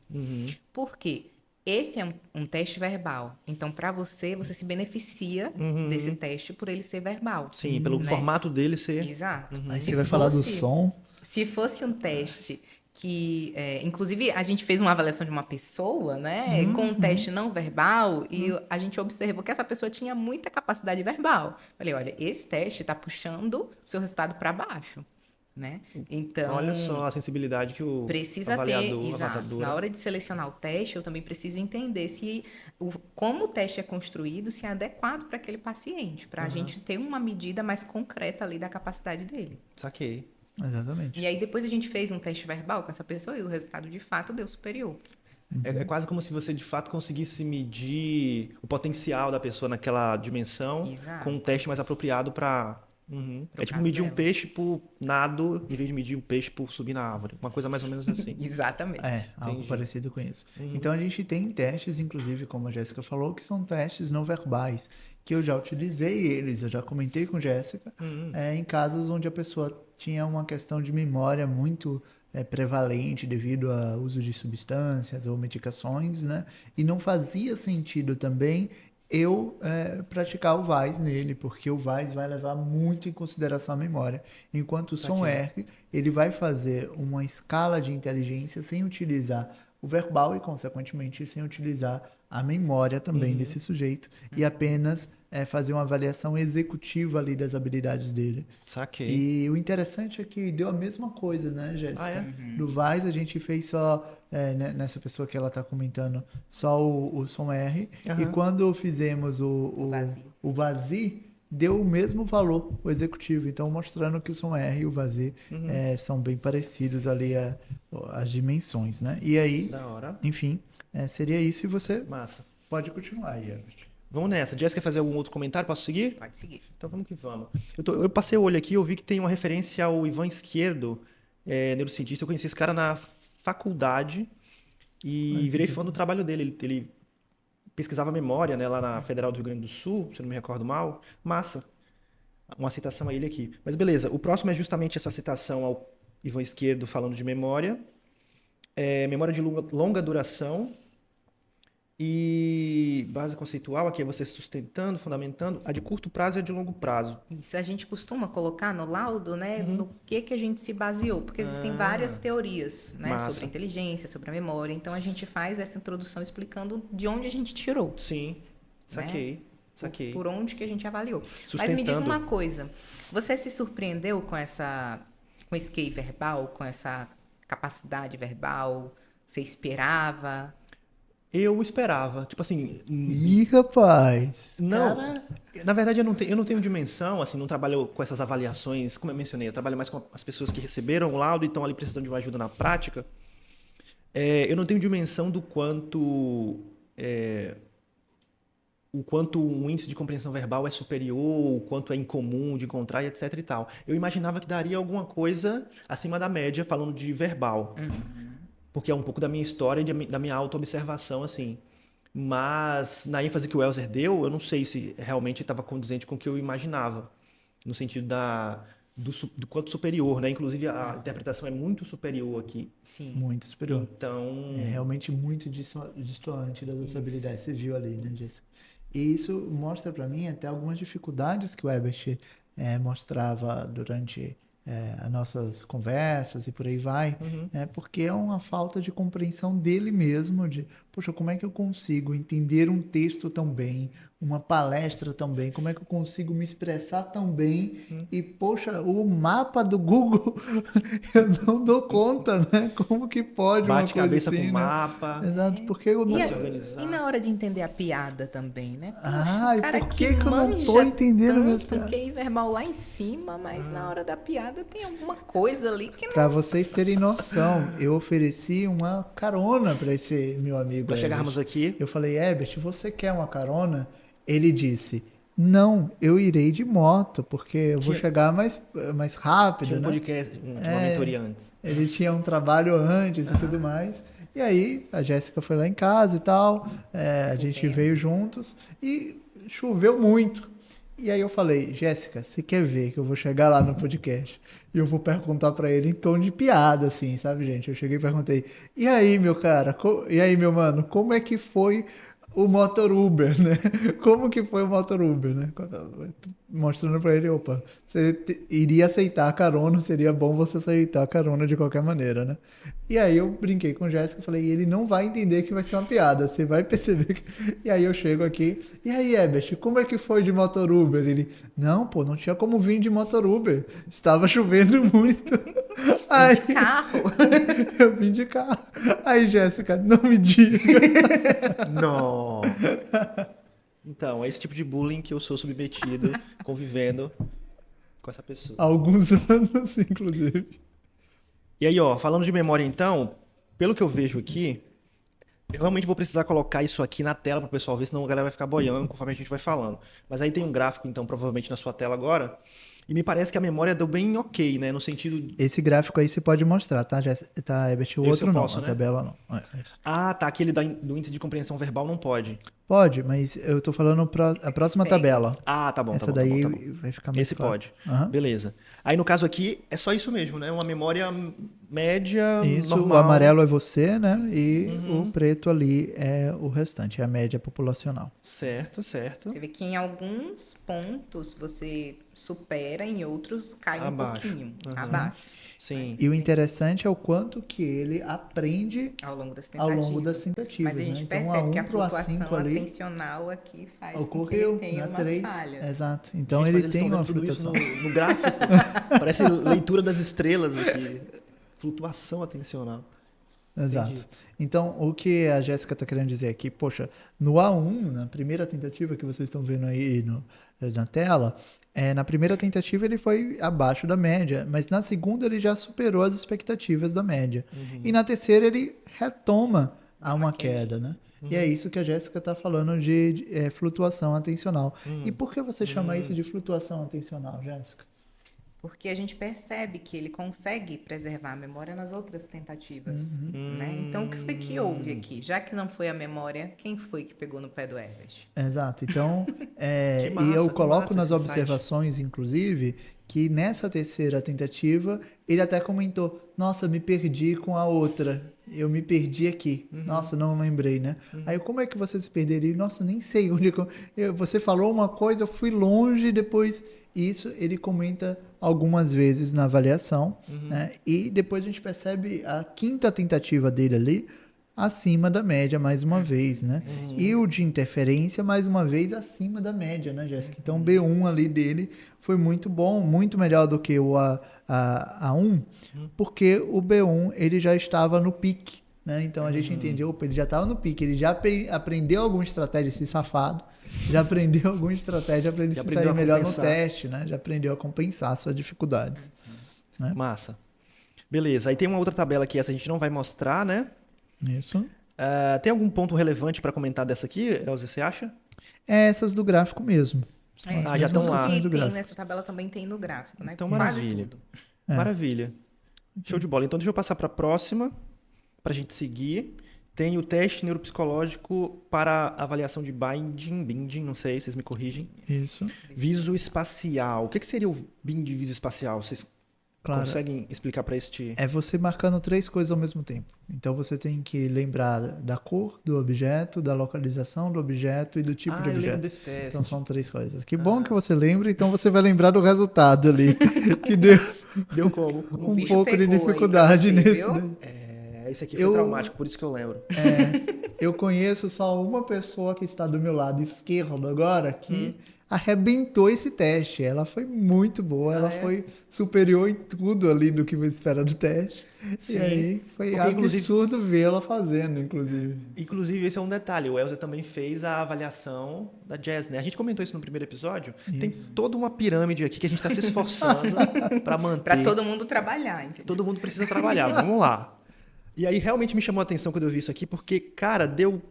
Por quê? Esse é um teste verbal. Então, para você se beneficia desse teste por ele ser verbal. Sim, pelo né? formato dele ser... Exato. Aí você vai falar do som. Se fosse um teste que, inclusive, a gente fez uma avaliação de uma pessoa, né, com um teste não verbal, e a gente observou que essa pessoa tinha muita capacidade verbal. Falei, olha, esse teste está puxando o seu resultado para baixo, né? Então, olha só a sensibilidade que o avaliador, exato. Na hora de selecionar o teste, eu também preciso entender como o teste é construído, se é adequado para aquele paciente, para a gente ter uma medida mais concreta ali da capacidade dele. Saquei. Exatamente. E aí depois a gente fez um teste verbal com essa pessoa e o resultado de fato deu superior. É quase como se você de fato conseguisse medir o potencial da pessoa naquela dimensão. Exato. Com um teste mais apropriado para... É tipo medir um peixe por nado em vez de medir um peixe por subir na árvore. Uma coisa mais ou menos assim. Exatamente. Algo Entendi. parecido com isso. Então a gente tem testes, inclusive, como a Jéssica falou, que são testes não verbais, que eu já utilizei eles, eu já comentei com Jéssica, em casos onde a pessoa tinha uma questão de memória muito prevalente devido ao uso de substâncias ou medicações, né? E não fazia sentido também eu praticar o VAIS nele, porque o VAIS vai levar muito em consideração a memória, enquanto o SOM-R, ele vai fazer uma escala de inteligência sem utilizar o verbal e, consequentemente, sem utilizar a memória também desse sujeito, e apenas fazer uma avaliação executiva ali das habilidades dele. Saquei. E o interessante é que deu a mesma coisa, né, Jéssica? Ah, é? Do VAIS a gente fez só, nessa pessoa que ela está comentando, só o SOM-R. E quando fizemos o VASI, deu o mesmo valor, o executivo. Então, mostrando que o SOM-R e o VASI são bem parecidos ali as dimensões, né? E aí, Da hora. enfim, seria isso. E você Massa. pode continuar aí, Herbert. Vamos nessa. Jess, quer fazer algum outro comentário? Posso seguir? Pode seguir. Então vamos que vamos. Eu passei o olho aqui e eu vi que tem uma referência ao Ivan Esquerdo, neurocientista. Eu conheci esse cara na faculdade e virei fã do trabalho dele. Ele pesquisava memória, né, lá na Federal do Rio Grande do Sul, se eu não me recordo mal. Massa. Uma citação a ele aqui. Mas beleza, o próximo é justamente essa citação ao Ivan Esquerdo falando de memória. Memória de longa duração. E base conceitual, aqui é você sustentando, fundamentando, a de curto prazo e a de longo prazo. Isso a gente costuma colocar no laudo, né, no que a gente se baseou, porque existem várias teorias, né, Massa. sobre a inteligência, sobre a memória. Então a gente faz essa introdução explicando de onde a gente tirou. Sim, saquei. Por onde que a gente avaliou. Mas me diz uma coisa, você se surpreendeu com esse QI verbal, com essa capacidade verbal? Você esperava? Eu esperava, tipo assim... Ih, rapaz! Não, Cara... na verdade eu não tenho dimensão, assim, não trabalho com essas avaliações, como eu mencionei, eu trabalho mais com as pessoas que receberam o laudo e estão ali precisando de uma ajuda na prática. Eu não tenho dimensão do quanto... o quanto um índice de compreensão verbal é superior, o quanto é incomum de encontrar, e etc e tal. Eu imaginava que daria alguma coisa acima da média, falando de verbal. Porque é um pouco da minha história e da minha auto-observação, assim. Mas, na ênfase que o Elzer deu, eu não sei se realmente estava condizente com o que eu imaginava. No sentido do quanto superior, né? Inclusive, a interpretação é muito superior aqui. Sim. Muito superior. Então... É realmente muito distoante das outras habilidades. Você viu ali, né, Jéssica? E isso mostra para mim até algumas dificuldades que o Herbert mostrava durante as nossas conversas e por aí vai, né? Porque é uma falta de compreensão dele mesmo, de, poxa, como é que eu consigo entender um texto tão bem? uma palestra tão bem? Como é que eu consigo me expressar tão bem? E, poxa, o mapa do Google, eu não dou conta, né? Como que pode Bate uma coisa cabeça assim, com o né? mapa. Exato, porque eu não... se organizar. E na hora de entender a piada também, né? Ah, e cara por que eu não tô entendendo minhas tanto, piadas? QI verbal lá em cima, mas na hora da piada tem alguma coisa ali que não... Pra vocês terem noção, eu ofereci uma carona pra esse meu amigo Pra Herbert. chegarmos aqui. Eu falei, Herbert, você quer uma carona? Ele disse, não, eu irei de moto, porque eu vou chegar mais rápido, Tinha um né? podcast, uma mentoria antes. Ele tinha um trabalho antes e tudo mais. E aí, a Jéssica foi lá em casa e tal, a gente veio juntos e choveu muito. E aí eu falei, Jéssica, você quer ver que eu vou chegar lá no podcast e eu vou perguntar pra ele em tom de piada, assim, sabe, gente? Eu cheguei e perguntei, e aí, meu cara, e aí, meu mano, como é que foi o motor Uber, né? Como que foi o motor Uber, né? Mostrando pra ele, opa, você iria aceitar a carona, seria bom você aceitar a carona de qualquer maneira, né? E aí eu brinquei com o Jéssica e falei, ele não vai entender que vai ser uma piada, você vai perceber que... E aí eu chego aqui, e aí, Herbert, como é que foi de motor Uber? Ele, não, pô, não tinha como vir de motor Uber, estava chovendo muito. Aí, de carro. Eu vim de carro. Aí, Jéssica, não me diga. Não. Então, é esse tipo de bullying que eu sou submetido, convivendo com essa pessoa. Há alguns anos, inclusive. E aí, ó, falando de memória então, pelo que eu vejo aqui, eu realmente vou precisar colocar isso aqui na tela para o pessoal ver, senão a galera vai ficar boiando conforme a gente vai falando. Mas aí tem um gráfico, então, provavelmente na sua tela agora, e me parece que a memória deu bem ok, né? No sentido... Esse gráfico aí você pode mostrar, tá, tá, Herbert? O Esse outro eu não, posso, a né? tabela não. Ah, tá, aquele do índice de compreensão verbal não pode. Pode, mas eu tô falando a próxima tabela. Ah, tá bom, Essa tá bom, daí tá bom. vai ficar mais Esse claro. pode. Aham. Beleza. Aí no caso aqui, é só isso mesmo, né? Uma memória média, Isso, normal. o amarelo é você, né? E o preto ali é o restante, é a média populacional. Certo, certo. Você vê que em alguns pontos você supera, em outros cai Abaixo. um pouquinho Uhum. abaixo. Sim. E o interessante é o quanto que ele aprende Ao longo das ao tentativas. longo das tentativas. Mas a gente né? percebe então, que a A1 pro flutuação A5 ali atencional aqui faz com que ocorreu ele tenha na umas 3. falhas. Exato. Então Gente, mas ele eles tem estão uma vendo tudo isso flutuação. no gráfico. Parece leitura das estrelas aqui. Flutuação atencional. Exato. Entendi. Então, o que a Jéssica está querendo dizer aqui, poxa, no A1, na primeira tentativa que vocês estão vendo aí na tela, na primeira tentativa ele foi abaixo da média, mas na segunda ele já superou as expectativas da média. E na terceira ele retoma a uma queda, né? E é isso que a Jéssica está falando de flutuação atencional. E por que você chama isso de flutuação atencional, Jéssica? Porque a gente percebe que ele consegue preservar a memória nas outras tentativas, né? Então, o que foi que houve aqui? Já que não foi a memória, quem foi que pegou no pé do Herbert? Exato. Então, Que massa, e eu que coloco massa nas esse insight. observações, inclusive, que nessa terceira tentativa, ele até comentou, nossa, me perdi com a outra. Eu me perdi aqui. Nossa, não lembrei, né? Aí, como é que você se perderia? Nossa, nem sei onde... Você falou uma coisa, eu fui longe, depois... Isso ele comenta algumas vezes na avaliação, né? E depois a gente percebe a quinta tentativa dele ali acima da média mais uma vez, né? E o de interferência mais uma vez acima da média, né, Jéssica? Então o B1 ali dele foi muito bom, muito melhor do que o A1, porque o B1 ele já estava no pique, né? Então a gente entendeu, opa, ele já estava no pique, ele já aprendeu alguma estratégia de ser safado, já aprendeu alguma estratégia para ele se sair melhor no teste, né? Já aprendeu a compensar suas dificuldades. Né? Massa. Beleza. Aí tem uma outra tabela que essa a gente não vai mostrar, né? Isso. Tem algum ponto relevante para comentar dessa aqui, Elza, você acha? É essas do gráfico mesmo. Já estão lá. E Do tem gráfico. nessa tabela também tem no gráfico, né? Então, Quase maravilha. tudo. Maravilha. Show de bola. Então, deixa eu passar para a próxima, para a gente seguir. Tem o teste neuropsicológico para avaliação de binding, não sei, vocês me corrigem. Isso. Visoespacial. O que seria o binding visoespacial? Vocês Claro. conseguem explicar para este... É você marcando 3 coisas ao mesmo tempo. Então você tem que lembrar da cor do objeto, da localização do objeto e do tipo de eu lembro objeto. desse teste. Então são 3 coisas. Que bom que você lembra, então você vai lembrar do resultado ali. Que deu Deu como? O um bicho pouco de pegou aí pra dificuldade você, nesse. viu? Né? Esse aqui foi traumático, por isso que eu lembro. Eu conheço só uma pessoa que está do meu lado esquerdo agora que arrebentou esse teste. Ela foi muito boa, ela foi superior em tudo ali do que você espera do teste. Sim. E aí foi Porque, absurdo vê-la fazendo, inclusive. Inclusive, esse é um detalhe. O Elza também fez a avaliação da Jazz, né? A gente comentou isso no primeiro episódio. Isso. Tem toda uma pirâmide aqui que a gente está se esforçando para manter. Para todo mundo trabalhar, entendeu? Todo mundo precisa trabalhar, vamos lá. E aí realmente me chamou a atenção quando eu vi isso aqui, porque, cara, deu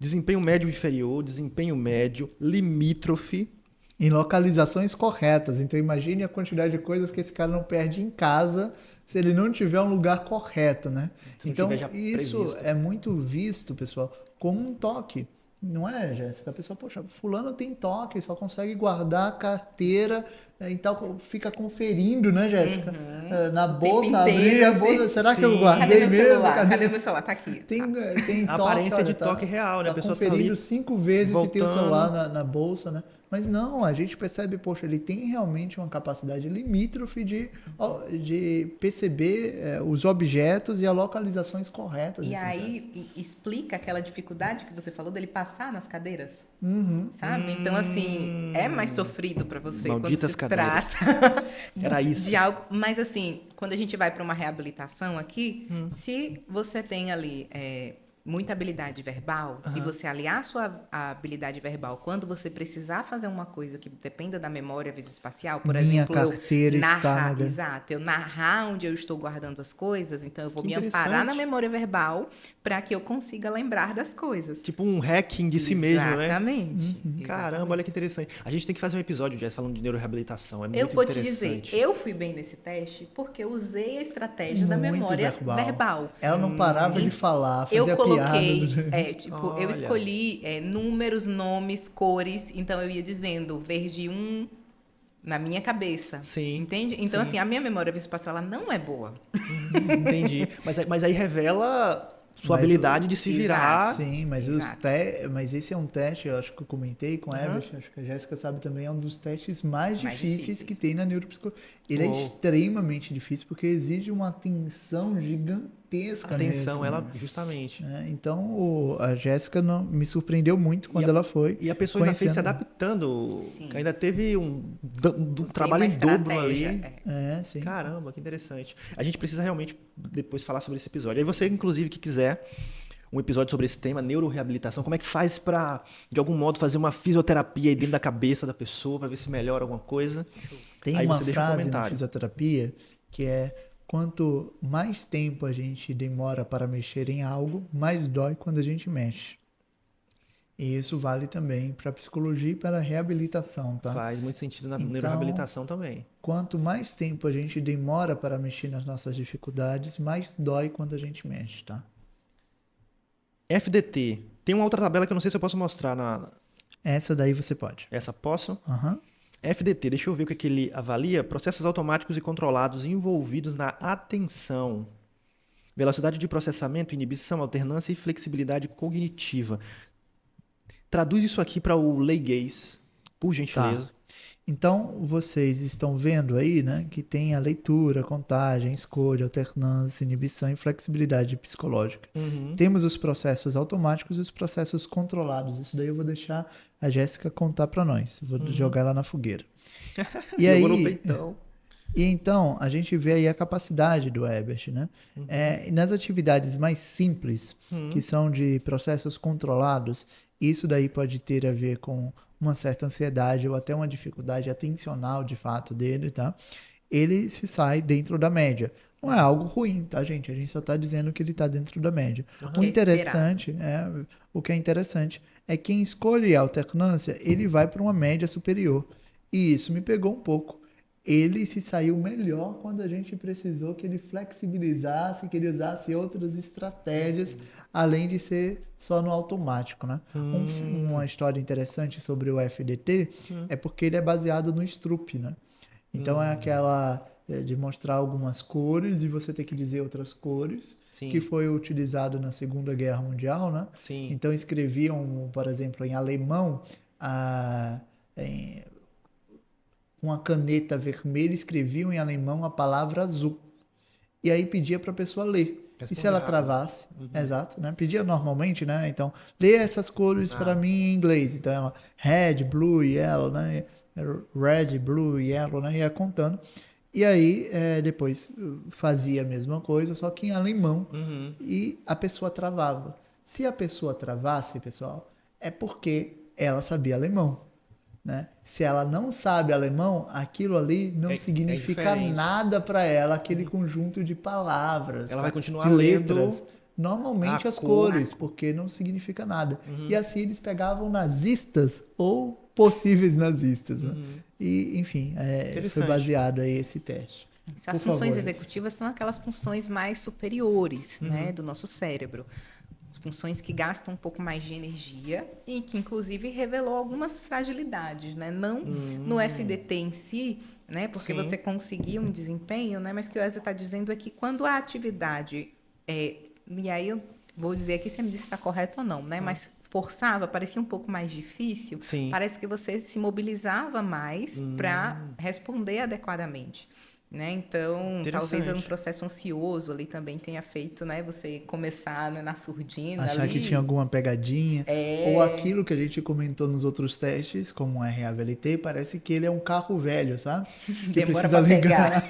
desempenho médio inferior, desempenho médio, limítrofe. Em localizações corretas. Então imagine a quantidade de coisas que esse cara não perde em casa se ele não tiver um lugar correto, né? Então isso previsto. É muito visto, pessoal, como um toque. Não é, Jéssica? A pessoa, poxa, fulano tem toque, só consegue guardar a carteira e tal, fica conferindo, né, Jéssica? Na bolsa, abrir a bolsa, será que eu guardei mesmo? Cadê o meu celular? Tá aqui. Tem a toque, aparência de toque real, né? Tá a pessoa conferindo tá ali 5 vezes voltando. se tem o celular na bolsa, né? Mas não, a gente percebe, poxa, ele tem realmente uma capacidade limítrofe de perceber os objetos e as localizações corretas. E aí explica aquela dificuldade que você falou dele passar nas cadeiras, sabe? Então, assim, é mais sofrido para você Malditas quando se trata Era isso. de algo. Mas, assim, quando a gente vai para uma reabilitação aqui, se você tem ali... muita habilidade verbal e você aliar sua habilidade verbal quando você precisar fazer uma coisa que dependa da memória visoespacial, por exemplo, eu narrar, exato, eu narrar onde eu estou guardando as coisas, então eu vou me amparar na memória verbal para que eu consiga lembrar das coisas. Tipo um hacking de si mesmo, né? Exatamente. Caramba, olha que interessante. A gente tem que fazer um episódio, Jess, falando de neuroreabilitação. É muito eu vou interessante. te dizer, eu fui bem nesse teste porque eu usei a estratégia da memória verbal. Ela não parava de falar, fazia eu coloquei, piada. eu escolhi números, nomes, cores, então eu ia dizendo verde 1 na minha cabeça. Sim. Entende? Então, assim, a minha memória visoespacial, ela não é boa. Entendi. Mas aí revela sua habilidade de se virar. Sim, mas esse é um teste, eu acho que eu comentei com a Ebert, acho que a Jéssica sabe também, é um dos testes mais difíceis que tem na neuropsicologia. Ele é extremamente difícil porque exige uma atenção gigantesca. Atenção, ela, justamente. Então, a Jéssica me surpreendeu muito quando ela foi. E a pessoa ainda fez se adaptando. Sim. Ainda teve um trabalho em dobro ali. Sim. Caramba, que interessante. A gente precisa realmente depois falar sobre esse episódio. Aí você, inclusive, que quiser um episódio sobre esse tema, neuroreabilitação, como é que faz para, de algum modo, fazer uma fisioterapia aí dentro da cabeça da pessoa para ver se melhora alguma coisa. Tem aí uma frase na fisioterapia que é: quanto mais tempo a gente demora para mexer em algo, mais dói quando a gente mexe. E isso vale também para a psicologia e para a reabilitação, tá? Faz muito sentido na neuroreabilitação também. Quanto mais tempo a gente demora para mexer nas nossas dificuldades, mais dói quando a gente mexe, tá? FDT. Tem uma outra tabela que eu não sei se eu posso mostrar na... Essa daí você pode. Essa posso? Aham. FDT, deixa eu ver o que ele avalia. Processos automáticos e controlados envolvidos na atenção. Velocidade de processamento, inibição, alternância e flexibilidade cognitiva. Traduz isso aqui para o leiguês, por gentileza. Tá. Então, vocês estão vendo aí, né, que tem a leitura, contagem, escolha, alternância, inibição e flexibilidade psicológica. Temos os processos automáticos e os processos controlados. Isso daí eu vou deixar a Jéssica contar para nós. Vou jogar ela na fogueira. E aí, no peitão. E então, a gente vê aí a capacidade do Ebert, né? Nas atividades mais simples, que são de processos controlados, isso daí pode ter a ver com uma certa ansiedade ou até uma dificuldade atencional de fato dele, tá? Ele se sai dentro da média. Não é algo ruim, tá, gente? A gente só está dizendo que ele está dentro da média. O que é interessante é que quem escolhe a alternância, ele vai para uma média superior. E isso me pegou um pouco. Ele se saiu melhor quando a gente precisou que ele flexibilizasse, que ele usasse outras estratégias, além de ser só no automático, né? Uma história interessante sobre o FDT é porque ele é baseado no Stroop, né? Então é aquela de mostrar algumas cores e você ter que dizer outras cores, que foi utilizado na Segunda Guerra Mundial, né? Sim. Então escreviam, por exemplo, em alemão, com a caneta vermelha, escreviam em alemão a palavra azul. E aí pedia para a pessoa ler. E se ela travasse? Exato, né? Pedia normalmente, né? Então, lê essas cores para mim em inglês. Então, ela, red, blue, yellow, né? Red, blue, yellow, né? Ia contando. E aí, depois fazia a mesma coisa, só que em alemão. E a pessoa travava. Se a pessoa travasse, pessoal, é porque ela sabia alemão, né? Se ela não sabe alemão, aquilo ali não significa nada para ela, aquele conjunto de palavras. Ela vai continuar de lendo letras. Normalmente as cores, porque não significa nada. E assim eles pegavam nazistas ou possíveis nazistas. Né? E, enfim, foi baseado aí esse teste. As funções executivas são aquelas funções mais superiores, né, do nosso cérebro. Funções que gastam um pouco mais de energia e que, inclusive, revelou algumas fragilidades, né? Não no FDT em si, né? Porque você conseguiu um desempenho, né? Mas o que o Wesley está dizendo é que quando a atividade... e aí eu vou dizer aqui se me diz se está correto ou não, né? Mas forçava, parecia um pouco mais difícil. Parece que você se mobilizava mais para responder adequadamente. Né? Então, talvez um processo ansioso ali também tenha feito, né? Você começar, né, na surdina. Achar ali. Que tinha alguma pegadinha. Ou aquilo que a gente comentou nos outros testes, como o RAVLT, parece que ele é um carro velho, sabe? Que demora precisa ligar.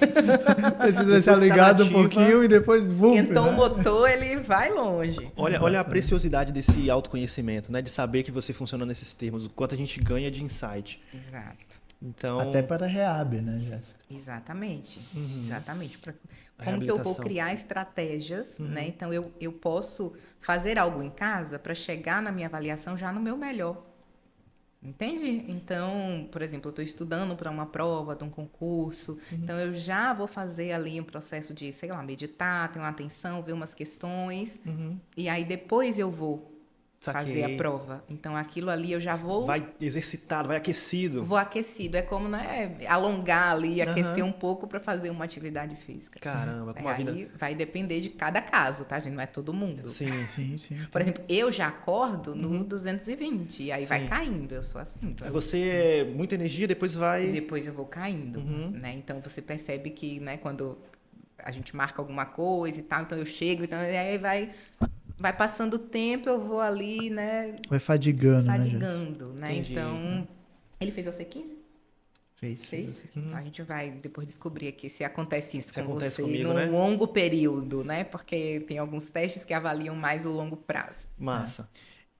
Precisa deixar ligado um pouquinho e depois... Esquentou o motor, ele vai longe. Olha a preciosidade desse autoconhecimento, né? De saber que você funciona nesses termos, o quanto a gente ganha de insight. Exato. Então... Até para reab, né, Jéssica? Exatamente. Exatamente. Como que eu vou criar estratégias, né? Então, eu posso fazer algo em casa para chegar na minha avaliação já no meu melhor. Entende? Então, por exemplo, eu estou estudando para uma prova, de um concurso, então eu já vou fazer ali um processo de, sei lá, meditar, ter uma atenção, ver umas questões, e aí depois eu vou fazer a prova. Então, aquilo ali eu já vou... Vai exercitado, vai aquecido. Vou aquecido. É como, né, alongar ali, aquecer um pouco para fazer uma atividade física. Caramba, como a vida... Aí vai depender de cada caso, tá, gente? Não é todo mundo. Sim. Por exemplo, eu já acordo no 220, e aí vai caindo. Eu sou assim. Então... Você, muita energia, depois vai... Depois eu vou caindo, né? Então, você percebe que, né, quando a gente marca alguma coisa e tal, então eu chego, então aí vai passando o tempo, eu vou ali, né? Vai fadigando, né? Então, ele fez você 15? Fez. Então, a gente vai depois descobrir aqui se acontece isso com você comigo, num né? longo período, né? Porque tem alguns testes que avaliam mais o longo prazo. Massa.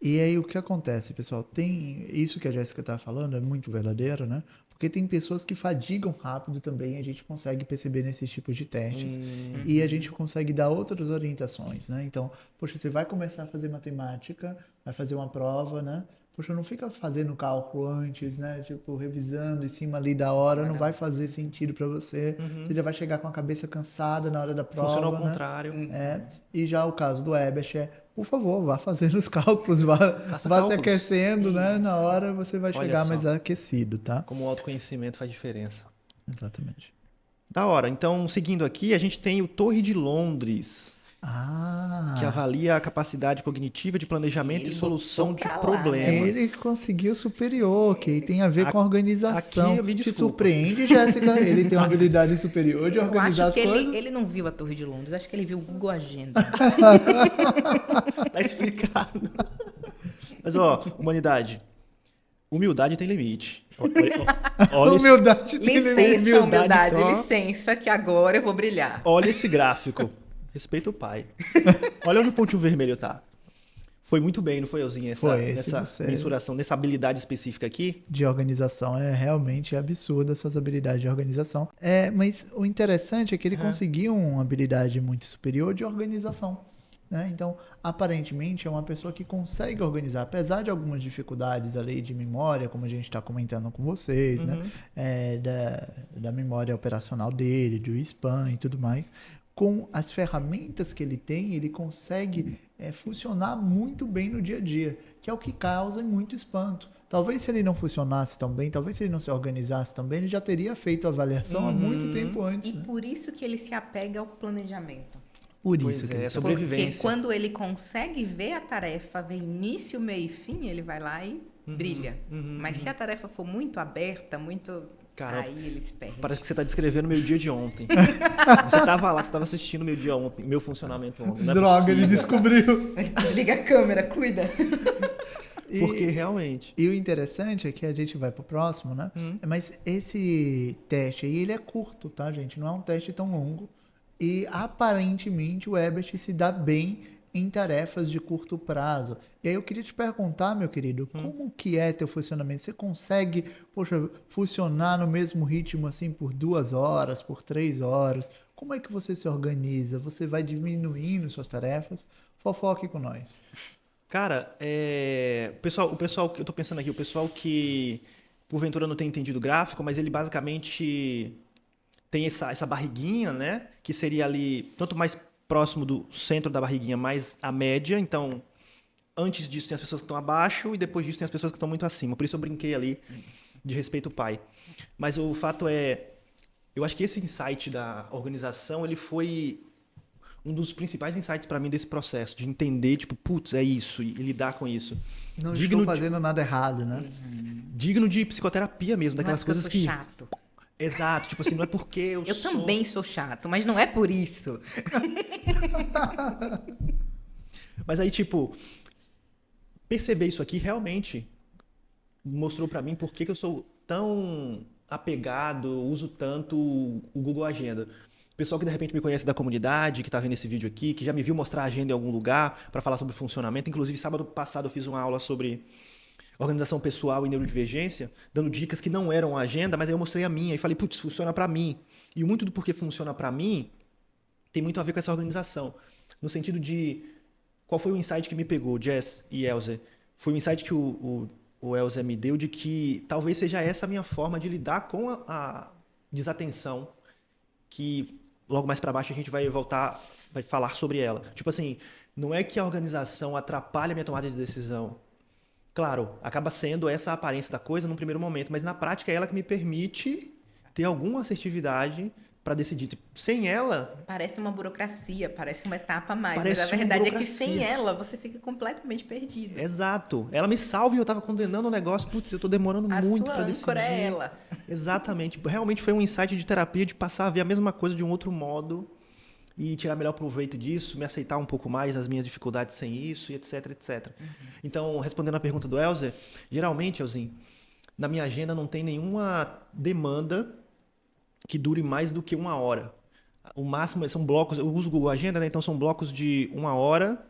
E aí, o que acontece, pessoal? Tem isso que a Jéssica está falando, é muito verdadeiro, né? Porque tem pessoas que fadigam rápido também, a gente consegue perceber nesses tipos de testes. E a gente consegue dar outras orientações, né? Então, poxa, você vai começar a fazer matemática, vai fazer uma prova, né? Poxa, não fica fazendo cálculo antes, né? Tipo, revisando em cima ali da hora, não vai fazer sentido para você. Você já vai chegar com a cabeça cansada na hora da prova. Funciona ao né? contrário. E já o caso do Ebert por favor, vá fazendo os cálculos, vá se aquecendo, né? Na hora você vai chegar mais aquecido, tá? Como o autoconhecimento faz diferença. Exatamente. Da hora. Então, seguindo aqui, a gente tem o Torre de Londres. Que avalia a capacidade cognitiva de planejamento e solução de problemas. Ele conseguiu superior, que tem a ver com a organização. Aqui, me desculpa. Te surpreende, Jéssica? Ele tem uma habilidade superior de organizar as coisas. Eu acho que ele não viu a Torre de Londres, acho que ele viu o Google Agenda. Tá explicado. Mas, ó, humanidade. Humildade tem limite. Olha humildade tem limite. Humildade, licença, que agora eu vou brilhar. Olha esse gráfico. Respeita o pai. Olha onde o pontinho vermelho tá. Foi muito bem, não foi, Elzinha? Nessa mensuração, nessa habilidade específica aqui? De organização. É realmente absurda as suas habilidades de organização. Mas o interessante é que ele conseguiu uma habilidade muito superior de organização. Né? Então, aparentemente, é uma pessoa que consegue organizar, apesar de algumas dificuldades ali de memória, como a gente está comentando com vocês, né? Da memória operacional dele, do spam e tudo mais. Com as ferramentas que ele tem, ele consegue funcionar muito bem no dia a dia, que é o que causa muito espanto. Talvez se ele não funcionasse tão bem, talvez se ele não se organizasse tão bem, ele já teria feito a avaliação há muito tempo antes. E por isso que ele se apega ao planejamento. Por isso que é sobrevivência. Porque quando ele consegue ver a tarefa, ver início, meio e fim, ele vai lá e brilha. Mas se a tarefa for muito aberta, muito... Cara, aí ele se perde. Parece que você tá descrevendo meu dia de ontem. Você tava lá, você tava assistindo meu dia ontem, meu funcionamento ontem. Droga, ele descobriu. Liga a câmera, cuida. Porque realmente. E o interessante é que a gente vai pro próximo, né? Mas esse teste aí, ele é curto, tá, gente? Não é um teste tão longo. E aparentemente o Herbert se dá bem em tarefas de curto prazo. E aí eu queria te perguntar, meu querido, como que é teu funcionamento? Você consegue, funcionar no mesmo ritmo assim por 2 horas, por 3 horas? Como é que você se organiza? Você vai diminuindo suas tarefas? Fofoque com nós. Cara, o pessoal que eu tô pensando aqui, o pessoal que porventura não tem entendido gráfico, mas ele basicamente tem essa barriguinha, né? Que seria ali tanto mais próximo do centro da barriguinha, mais a média. Então, antes disso tem as pessoas que estão abaixo e depois disso tem as pessoas que estão muito acima. Por isso eu brinquei ali de respeito ao pai. Mas o fato é, eu acho que esse insight da organização, ele foi um dos principais insights para mim desse processo, de entender, tipo, putz, é isso, e lidar com isso. Não estou fazendo nada errado, né? Digno de psicoterapia mesmo, daquelas coisas que... chato. Exato, tipo assim, não é porque eu Eu também sou chato, mas não é por isso. Mas aí, tipo, perceber isso aqui realmente mostrou pra mim por que eu sou tão apegado, uso tanto o Google Agenda. O pessoal que de repente me conhece da comunidade, que tá vendo esse vídeo aqui, que já me viu mostrar a agenda em algum lugar para falar sobre funcionamento. Inclusive, sábado passado eu fiz uma aula sobre organização pessoal e neurodivergência, dando dicas que não eram a agenda, mas aí eu mostrei a minha e falei, putz, funciona pra mim. E muito do porquê funciona pra mim tem muito a ver com essa organização. No sentido de, qual foi o insight que me pegou, Jess e Elze? Foi o insight que o Elze me deu de que talvez seja essa a minha forma de lidar com a desatenção, que logo mais pra baixo a gente vai falar sobre ela. Tipo assim, não é que a organização atrapalha a minha tomada de decisão. Claro, acaba sendo essa a aparência da coisa num primeiro momento, mas na prática é ela que me permite ter alguma assertividade para decidir. Tipo, sem ela... Parece uma burocracia, parece uma etapa a mais, Parece mas a verdade é que burocracia. sem ela você fica completamente perdido. Exato. Ela me salva e eu tava condenando o negócio. Putz, eu tô demorando muito para decidir. A sua âncora é ela. Exatamente. Realmente foi um insight de terapia de passar a ver a mesma coisa de um outro modo e tirar melhor proveito disso, me aceitar um pouco mais as minhas dificuldades sem isso, e etc, etc. Então, respondendo a pergunta do Elze, geralmente, Elzinho, na minha agenda não tem nenhuma demanda que dure mais do que 1 hora. O máximo são blocos, eu uso o Google Agenda, né? Então são blocos de 1 hora.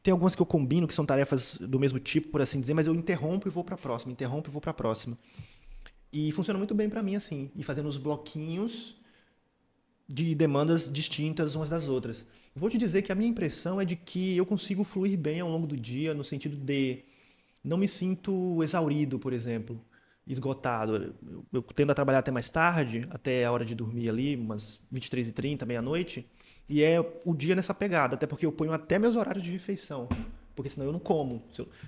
Tem algumas que eu combino, que são tarefas do mesmo tipo, por assim dizer, mas eu interrompo e vou para a próxima, interrompo e vou para a próxima. E funciona muito bem para mim assim, e fazendo os bloquinhos de demandas distintas umas das outras. Vou te dizer que a minha impressão é de que eu consigo fluir bem ao longo do dia, no sentido de não me sinto exaurido, por exemplo, esgotado. Eu tendo a trabalhar até mais tarde, até a hora de dormir ali, umas 23h30, meia-noite, e é o dia nessa pegada, até porque eu ponho até meus horários de refeição, porque senão eu não como.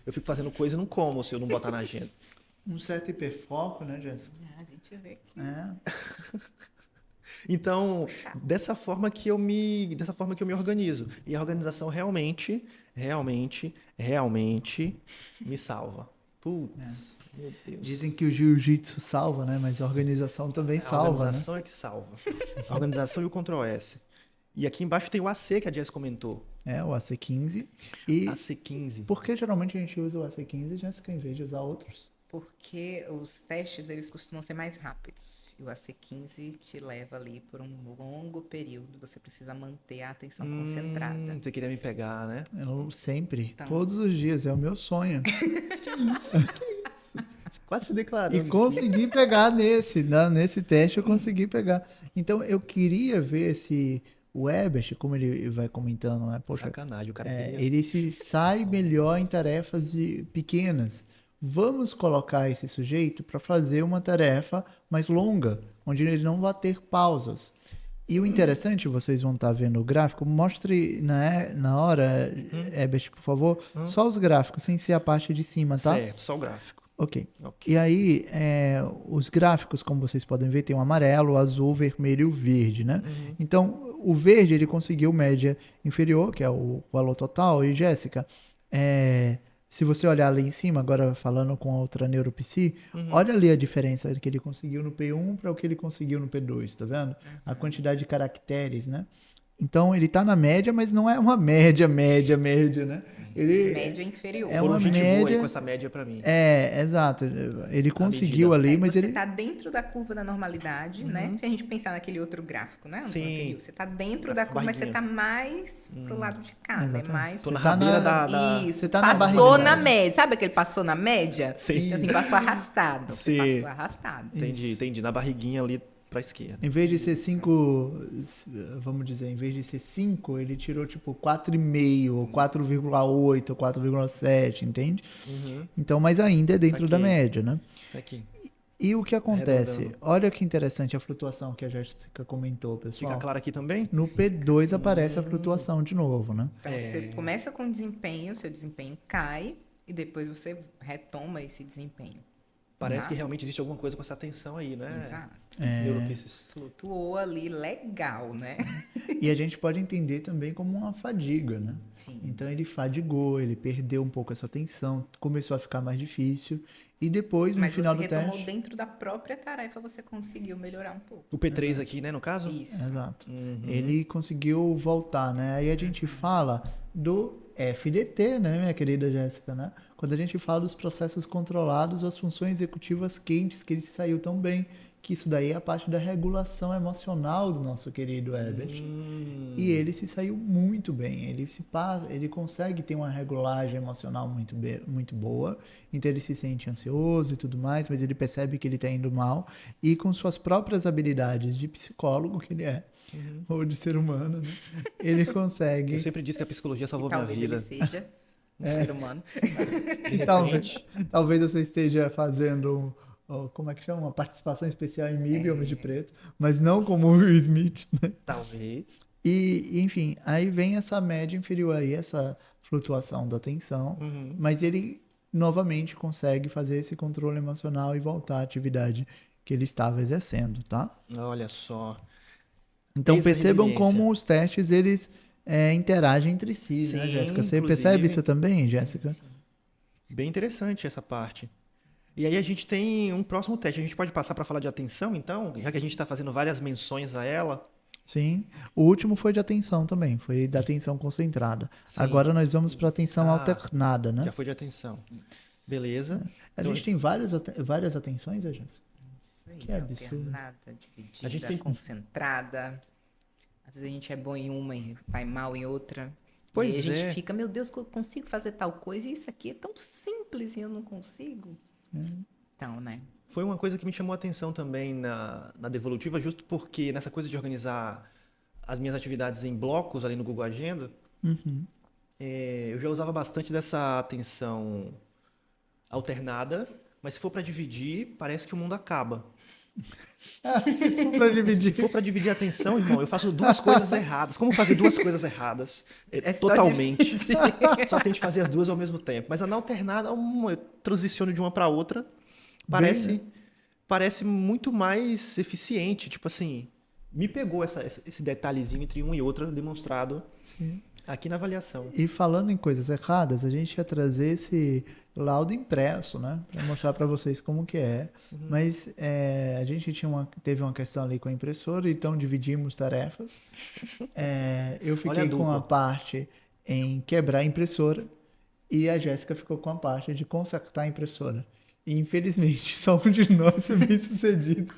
Eu fico fazendo coisa e não como se eu não botar na agenda. Um certo hiperfoco, né, Jéssica? A gente vê aqui. Então, dessa forma que eu me organizo. E a organização realmente me salva. Putz, meu Deus. Dizem que o jiu-jitsu salva, né? Mas a organização também salva, né? A organização é que salva. A organização e o Ctrl+S. E aqui embaixo tem o AC que a Jess comentou. O AC15. E AC15. por que geralmente a gente usa o AC15, Jéssica, em vez de usar outros? Porque os testes, eles costumam ser mais rápidos. E o AC15 te leva ali por um longo período. Você precisa manter a atenção concentrada. Você queria me pegar, né? Eu sempre, Tá. todos os dias, é o meu sonho. Que isso? Quase se declarou. E consegui pegar nesse teste, eu consegui pegar. Então, eu queria ver se o Herbert, como ele vai comentando, né? Poxa, sacanagem, o cara queria... ele se sai melhor em tarefas pequenas. Vamos colocar esse sujeito para fazer uma tarefa mais longa, onde ele não vai ter pausas. E o interessante, vocês vão estar vendo o gráfico, mostre na hora, Herbert, por favor, só os gráficos, sem ser a parte de cima, tá? Certo, só o gráfico. Ok. E aí, os gráficos, como vocês podem ver, tem o amarelo, o azul, o vermelho e o verde, né? Então, o verde, ele conseguiu média inferior, que é o valor total. E, Jéssica, Se você olhar ali em cima, agora falando com a outra neuropsi, olha ali a diferença que ele conseguiu no P1 para o que ele conseguiu no P2, tá vendo? A quantidade de caracteres, né? Então, ele tá na média, mas não é uma média, né? Ele Média inferior. é Foram uma gente boa aí média... com essa média pra mim. exato. Ele conseguiu medida. ali, mas você ele... está dentro da curva da normalidade, né? Se a gente pensar naquele outro gráfico, né? Sim. Você está dentro da curva, mas você está mais pro lado de cá, né? Exatamente. Mais... Tô na Você tá rabeira na- da... Isso, Você tá na passou barriga, na né? média. Sabe aquele passou na média? Sim. Então, assim, passou arrastado. Você Sim. passou arrastado. Entendi. Na barriguinha ali pra esquerda. Em vez de ser 5, vamos dizer, em vez de ser 5, ele tirou tipo 4,5, ou 4,8, ou 4,7, entende? Então, mas ainda é dentro da Saquei. média, né? Isso aqui. E o que acontece? Arredondando. Olha que interessante a flutuação que a Jéssica comentou, pessoal. Fica claro aqui também? No P2 aparece a flutuação de novo, né? Então, você começa com desempenho, seu desempenho cai, e depois você retoma esse desempenho. Parece que realmente existe alguma coisa com essa tensão aí, né? Exato. Neuropsis. Flutuou ali legal, né? E a gente pode entender também como uma fadiga, né? Sim. Então ele fadigou, ele perdeu um pouco essa tensão, começou a ficar mais difícil, e depois, no Mas final você do retomou teste... dentro da própria tarefa, você conseguiu melhorar um pouco. O P3 aqui, né, no caso? Isso. Exato. Ele conseguiu voltar, né? Aí a gente fala do FDT, né, minha querida Jéssica, né? Quando a gente fala dos processos controlados, as funções executivas quentes, que ele se saiu tão bem, que isso daí é a parte da regulação emocional do nosso querido Herbert. E ele se saiu muito bem. Ele consegue ter uma regulagem emocional muito boa. Então ele se sente ansioso e tudo mais, mas ele percebe que ele está indo mal. E com suas próprias habilidades de psicólogo, que ele é, ou de ser humano, né? Ele consegue... Eu sempre disse que a psicologia salvou minha Talvez vida. ele seja um ser humano. De repente, Talvez você esteja fazendo... como é que chama? Uma participação especial em MIB, Homem de Preto, mas não como o Will Smith, né? talvez. E, enfim, aí vem essa média inferior aí, essa flutuação da tensão, mas ele novamente consegue fazer esse controle emocional e voltar à atividade que ele estava exercendo, tá? Olha só. Então Essa percebam resiliência. como os testes, eles interagem entre si, né, Sim, Jéssica? Você inclusive- percebe isso também, Jéssica? Bem interessante essa parte. E aí a gente tem um próximo teste. A gente pode passar para falar de atenção, então? Já que a gente está fazendo várias menções a ela. Sim. O último foi de atenção também, foi da atenção concentrada. Sim. Agora nós vamos para atenção Ah, alternada, né? Já foi de atenção. Beleza. A Então, gente tem várias atenções, né, Jéssica? Isso aí, Que absurdo. alternada, dividida, A gente tem- concentrada. Às vezes a gente é bom em uma e vai mal em outra. Pois e aí a é. gente fica, meu Deus, eu consigo fazer tal coisa e isso aqui é tão simples e eu não consigo. Então, né? Foi uma coisa que me chamou a atenção também na Devolutiva, justo porque nessa coisa de organizar as minhas atividades em blocos ali no Google Agenda, eu já usava bastante dessa atenção alternada, mas se for para dividir, parece que o mundo acaba. Para dividir. Se for para dividir a atenção, irmão, eu faço duas coisas erradas. Como fazer duas coisas erradas? É só Totalmente. dividir. Só tente fazer as duas ao mesmo tempo. Mas a na alternada, eu transiciono de uma para outra. Parece muito mais eficiente. Tipo assim, me pegou esse detalhezinho entre uma e outra demonstrado aqui na avaliação. E falando em coisas erradas, a gente ia trazer esse laudo impresso, né? Para mostrar para vocês como que é. Mas a gente teve uma questão ali com a impressora, então dividimos tarefas. Eu Olha a fiquei com dupla. a parte em quebrar a impressora e a Jéssica ficou com a parte de consertar a impressora. E, infelizmente, só um de nós foi bem sucedido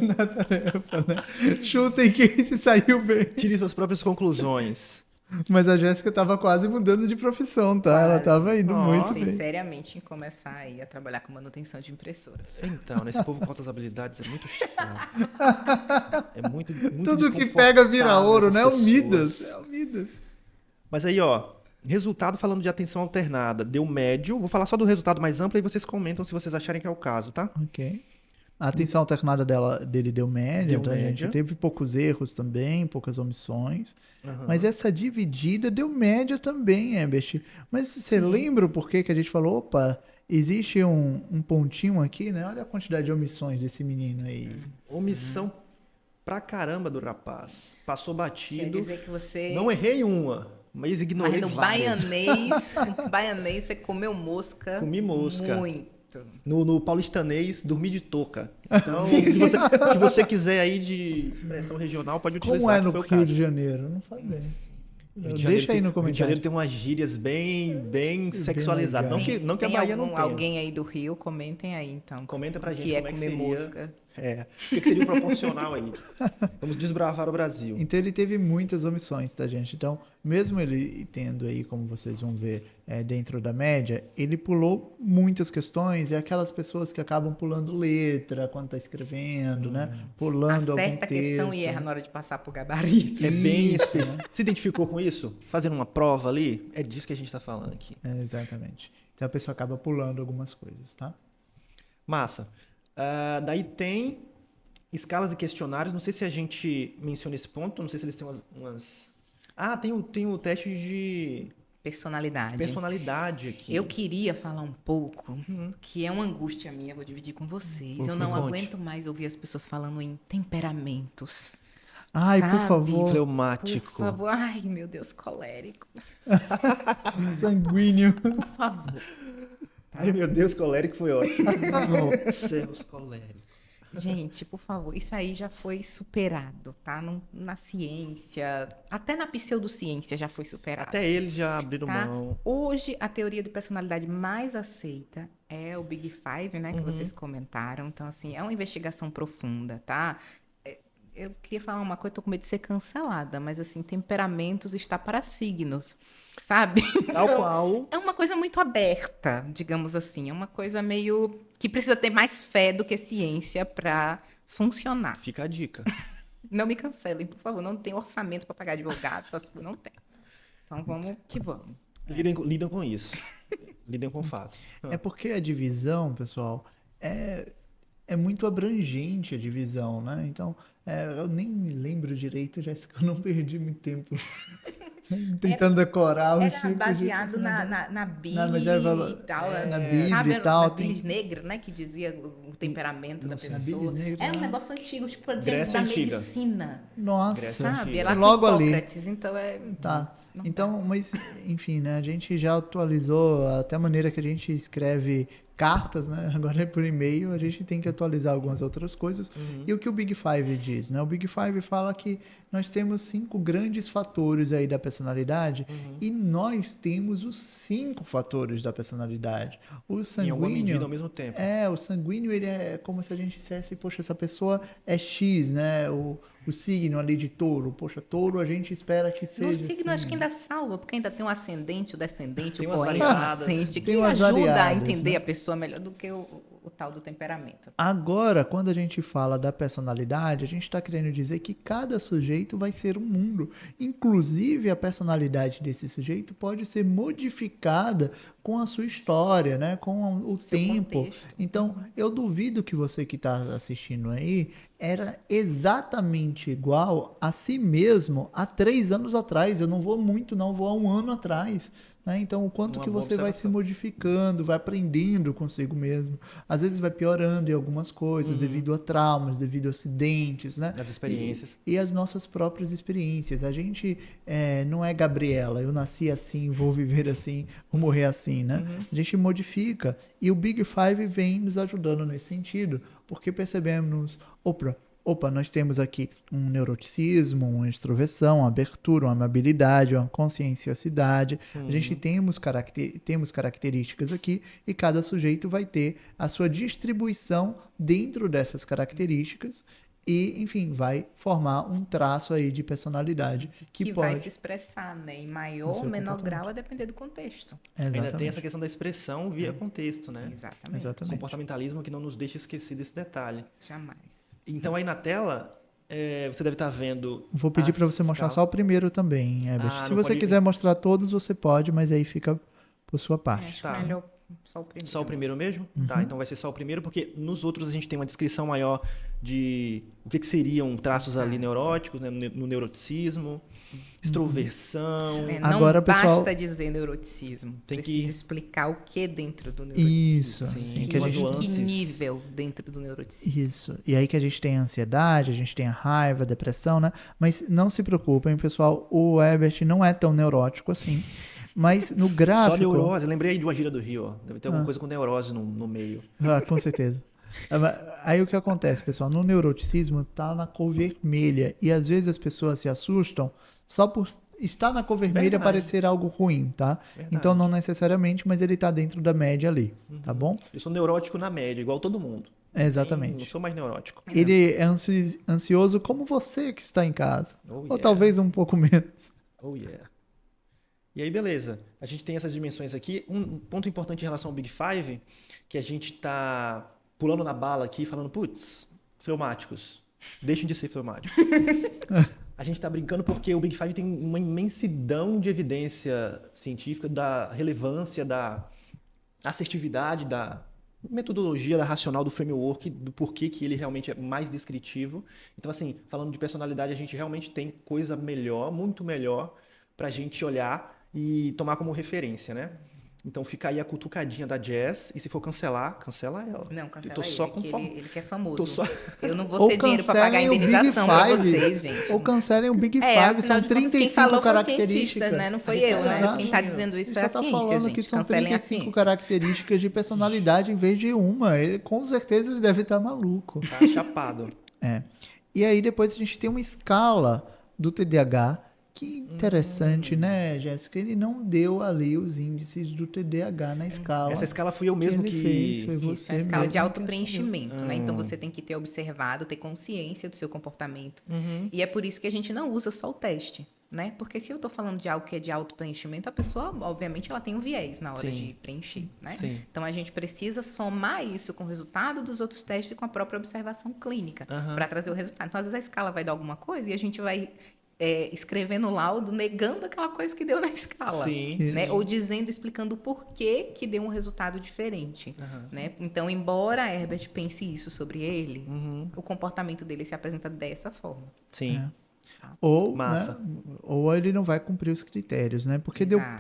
na tarefa, né? Chutem quem se saiu bem. Tire suas próprias conclusões. Mas a Jéssica tava quase mudando de profissão, tá? Ela Quase. tava indo muito Pensei bem. seriamente em começar aí a trabalhar com manutenção de impressoras. Então, nesse povo com altas habilidades é muito chato. É muito Tudo que pega vira ouro, né? essas O Midas. pessoas. É o Midas. Mas aí, ó, resultado falando de atenção alternada, deu médio. Vou falar só do resultado mais amplo e vocês comentam se vocês acharem que é o caso, tá? Ok. A atenção alternada dele deu média, Deu tá, gente? média. Teve poucos erros também, poucas omissões. Aham. Mas essa dividida deu média também, Herbert. Mas você lembra o porquê que a gente falou? Opa, existe um pontinho aqui, né? Olha a quantidade de omissões desse menino aí. Omissão pra caramba do rapaz. Passou Quer batido. dizer que você... Não errei uma. Mas ignorei Mas no baianês você comeu mosca. Comi mosca. Muito. No paulistanês, dormi de touca. Então, se você quiser aí de expressão regional, pode utilizar. Como é no Rio de Janeiro? Não faz ideia. Deixa aí no comentário. Rio de Janeiro tem umas gírias bem sexualizadas. Não que a Bahia não tenha. Alguém aí do Rio, comentem aí, então. Comenta pra gente como como é que comer seria. mosca. O que seria o proporcional aí? Vamos desbravar o Brasil. Então ele teve muitas omissões, tá, gente? Então, mesmo ele tendo aí, como vocês vão ver, dentro da média, ele pulou muitas questões e aquelas pessoas que acabam pulando letra quando tá escrevendo, né? Pulando algum Acerta a texto. questão e erra na hora de passar por gabarito. É bem específico. Se identificou com isso? Fazendo uma prova ali? É disso que a gente tá falando aqui. Exatamente. Então a pessoa acaba pulando algumas coisas, tá? Massa. Daí tem escalas e questionários. Não sei se a gente menciona esse ponto. Não sei se eles têm umas... tem o teste de personalidade aqui. Eu queria falar um pouco, que é uma angústia minha, vou dividir com vocês. Eu não aguento mais ouvir as pessoas falando em temperamentos. Ai, sabe? por favor. Fleumático. Por favor. Ai, meu Deus, colérico. Sanguíneo. Por favor. Ai, meu Deus, colérico foi ótimo. Céus, colérico. Gente, por favor, isso aí já foi superado, tá? Na ciência, até na pseudociência já foi superado. Até eles já abriram tá? mão. Hoje, a teoria de personalidade mais aceita é o Big Five, né? Que vocês comentaram. Então, assim, é uma investigação profunda, tá? Eu queria falar uma coisa, tô com medo de ser cancelada, mas assim, temperamentos está para signos, sabe? Tal qual. É uma coisa muito aberta, digamos assim. É uma coisa meio que precisa ter mais fé do que ciência para funcionar. Fica a dica. Não me cancelem, por favor. Não tem orçamento para pagar advogado, essas coisas não tem. Então vamos que vamos. Lidam com isso. Lidem com fatos. É porque a divisão, pessoal, é muito abrangente a divisão, né? Então, eu nem me lembro direito, Jéssica, eu não perdi muito tempo tentando decorar. Era baseado na Bíblia e tal. Na Bíblia sabe, e tal. Na Bíblia negra, né? Que dizia o temperamento da pessoa. É um negócio antigo, tipo da medicina. Nossa, sabe? Ela logo ali. Então Tá. Então, mas, enfim, né? A gente já atualizou até a maneira que a gente escreve cartas, né? Agora é por e-mail, a gente tem que atualizar algumas outras coisas. E o que o Big Five diz, né? O Big Five fala que nós temos 5 grandes fatores aí da personalidade e nós temos os 5 fatores da personalidade. O sanguíneo... Em alguma medida ao mesmo tempo. O sanguíneo, ele é como se a gente dissesse, poxa, essa pessoa é X, né? O signo ali de touro. Poxa, touro a gente espera que seja. No signo assim, acho que ainda salva, porque ainda tem o ascendente, o descendente, tem o poente, o nascente, que ajuda a entender, né, a pessoa melhor do que o tal do temperamento. Agora, quando a gente fala da personalidade, a gente está querendo dizer que cada sujeito vai ser um mundo. Inclusive, a personalidade desse sujeito pode ser modificada com a sua história, né? Com o tempo. Contexto. Então, eu duvido que você que está assistindo aí era exatamente igual a si mesmo há 3 anos atrás. Eu não vou muito, não, vou há 1 ano atrás. Né? Então, o quanto que você vai se modificando, vai aprendendo consigo mesmo. Às vezes vai piorando em algumas coisas, devido a traumas, devido a acidentes, né? As experiências. E as nossas próprias experiências. A gente não é Gabriela, eu nasci assim, vou viver assim, vou morrer assim, né? A gente modifica. E o Big Five vem nos ajudando nesse sentido, porque percebemos, opa, nós temos aqui um neuroticismo, uma extroversão, uma abertura, uma amabilidade, uma conscienciosidade. A gente temos características aqui e cada sujeito vai ter a sua distribuição dentro dessas características e, enfim, vai formar um traço aí de personalidade que pode... vai se expressar, né? Em maior ou menor grau, a depender do contexto. Exatamente. Ainda tem essa questão da expressão via contexto, né? Exatamente. Comportamentalismo que não nos deixa esquecer desse detalhe. Jamais. Então, aí na tela, você deve estar vendo... Vou pedir para você mostrar só o primeiro também, Herbert. Se você quiser mostrar todos, você pode, mas aí fica por sua parte. Acho melhor Só o primeiro. Só o primeiro mesmo? Tá, então vai ser só o primeiro, porque nos outros a gente tem uma descrição maior de o que seriam traços ali neuróticos, né, no neuroticismo, extroversão. Não Agora, basta pessoal, dizer neuroticismo. Tem Precisa que explicar o que dentro do neuroticismo. Isso, Sim, sim, que a gente- Que nuances. nível dentro do neuroticismo. Isso. E aí que a gente tem a ansiedade, a gente tem a raiva, a depressão, né? Mas não se preocupem, pessoal, o Herbert não é tão neurótico assim. Mas no gráfico... Só neurose. Lembrei aí de uma gíria do Rio, ó. Deve ter alguma coisa com neurose no meio. Ah, com certeza. Aí o que acontece, pessoal? No neuroticismo tá na cor vermelha. E às vezes as pessoas se assustam só por estar na cor vermelha Verdade. parecer algo ruim, tá? Verdade. Então não necessariamente, mas ele tá dentro da média ali, tá bom? Eu sou neurótico na média, igual todo mundo. Exatamente. Não sou mais neurótico. Ele é ansioso como você que está em casa. Oh, Ou yeah. talvez um pouco menos. Oh, yeah. E aí, beleza. A gente tem essas dimensões aqui. Um ponto importante em relação ao Big Five, que a gente tá pulando na bala aqui, falando, putz, fleumáticos. Deixem de ser fleumáticos. A gente tá brincando porque o Big Five tem uma imensidão de evidência científica da relevância, da assertividade, da metodologia, da racional, do framework, do porquê que ele realmente é mais descritivo. Então, assim, falando de personalidade, a gente realmente tem coisa melhor, muito melhor, pra gente olhar e tomar como referência, né? Então fica aí a cutucadinha da Jazz, e se for cancelar, cancela ela. Não, cancela Eu tô só com fome. ele que é famoso. Tô só- Eu não vou Ou ter dinheiro pra pagar a cancelem o Big indenização pra Five. vocês, gente. Ou cancelem o Big Five, afinal são de contas, quem 35 falou foi o características. cientista, né? Não foi eu, né? Exato. Quem tá dizendo isso Ele é só a tá ciência, falando gente. que são Cancelem a 35 ciência. características de personalidade em vez de uma. Ele, com certeza ele deve estar maluco. Tá chapado. É. E aí depois a gente tem uma escala do TDAH. Que interessante, né, Jéssica? Ele não deu ali os índices do TDAH na escala. Essa escala fui eu mesmo ele que... fez, foi Isso, você é a escala de mesmo que autopreenchimento, né? Então você tem que ter observado, ter consciência do seu comportamento. E é por isso que a gente não usa só o teste, né? Porque se eu tô falando de algo que é de autopreenchimento, a pessoa, obviamente, ela tem um viés na hora Sim. de preencher, né? Sim. Então a gente precisa somar isso com o resultado dos outros testes e com a própria observação clínica para trazer o resultado. Então, às vezes a escala vai dar alguma coisa e a gente vai escrever no laudo negando aquela coisa que deu na escala. Sim, Né? sim. Ou dizendo, explicando o porquê que deu um resultado diferente. Né? Então, embora Herbert pense isso sobre ele, o comportamento dele se apresenta dessa forma. Sim. Ou, Massa. né, ou ele não vai cumprir os critérios, né? Porque deu Exato.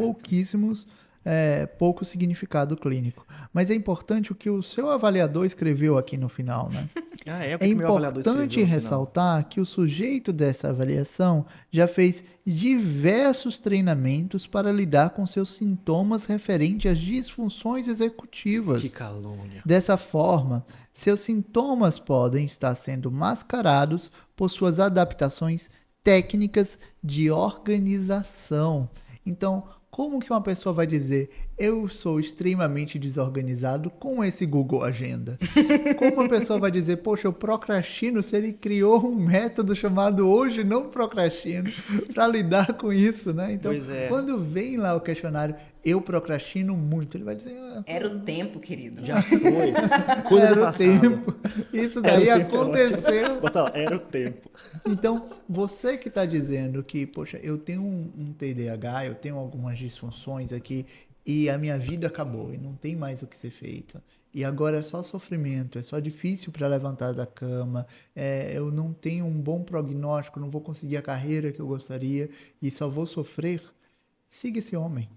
pouco significado clínico. Mas é importante o que o seu avaliador escreveu aqui no final, né? Ah, é o É que meu avaliador importante escreveu no final. ressaltar que o sujeito dessa avaliação já fez diversos treinamentos para lidar com seus sintomas referentes às disfunções executivas. Que calúnia. Dessa forma, seus sintomas podem estar sendo mascarados por suas adaptações técnicas de organização. Então, como que uma pessoa vai dizer eu sou extremamente desorganizado com esse Google Agenda? Como uma pessoa vai dizer, poxa, eu procrastino se ele criou um método chamado Hoje Não Procrastino para lidar com isso, né? Então, Pois é. quando vem lá o questionário, eu procrastino muito, ele vai dizer... Era o tempo, querido. Já foi. Coisa Era do o passado. tempo. Isso Era daí o tempo, aconteceu. Bota lá, era o tempo. Então, você que está dizendo que, poxa, eu tenho um TDAH, eu tenho algumas disfunções aqui e a minha vida acabou e não tem mais o que ser feito. E agora é só sofrimento, é só difícil para levantar da cama, eu não tenho um bom prognóstico, não vou conseguir a carreira que eu gostaria e só vou sofrer. Siga esse homem.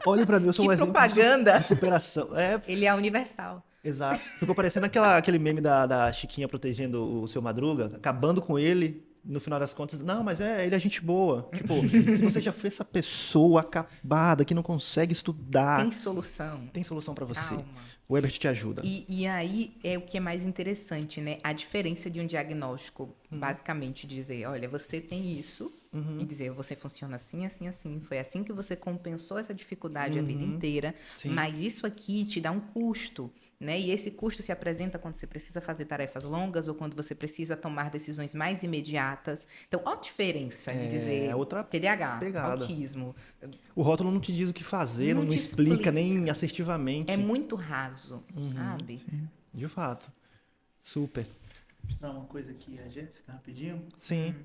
Olha pra mim, eu sou Que um exemplo propaganda! de superação. É, Ele é universal. exato. Ficou parecendo aquele meme da Chiquinha protegendo o seu Madruga, acabando com ele, no final das contas, não, mas ele é gente boa. Tipo, se você já foi essa pessoa acabada que não consegue estudar, Tem solução. tem solução pra você. Calma. O Herbert te ajuda. E aí é o que é mais interessante, né? A diferença de um diagnóstico, basicamente dizer, olha, você tem isso, e dizer, você funciona assim, assim, assim. Foi assim que você compensou essa dificuldade a vida inteira, Sim. mas isso aqui te dá um custo, né? E esse custo se apresenta quando você precisa fazer tarefas longas ou quando você precisa tomar decisões mais imediatas. Então, olha a diferença de dizer outra TDAH, pegada. autismo. O rótulo não te diz o que fazer, Não não te explica explica. nem assertivamente. É muito raso, sabe? De fato. Super. Vou mostrar uma coisa aqui, a Jéssica, rapidinho. Sim.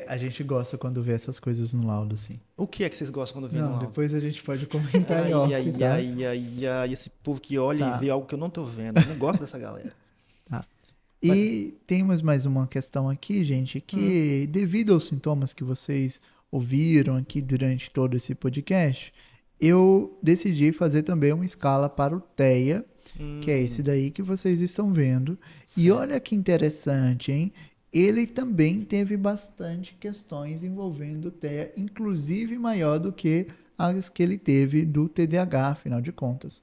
a gente gosta quando vê essas coisas no laudo, assim. O que é que vocês gostam quando vê no laudo? Depois a gente pode comentar em off, tá? Ai, esse povo que olha e vê algo que eu não tô vendo. Eu não gosto dessa galera. Tá. E temos mais uma questão aqui, gente, que devido aos sintomas que vocês ouviram aqui durante todo esse podcast, eu decidi fazer também uma escala para o TEA, que é esse daí que vocês estão vendo. Certo. E olha que interessante, hein? Ele também teve bastante questões envolvendo o TEA, inclusive maior do que as que ele teve do TDAH, afinal de contas.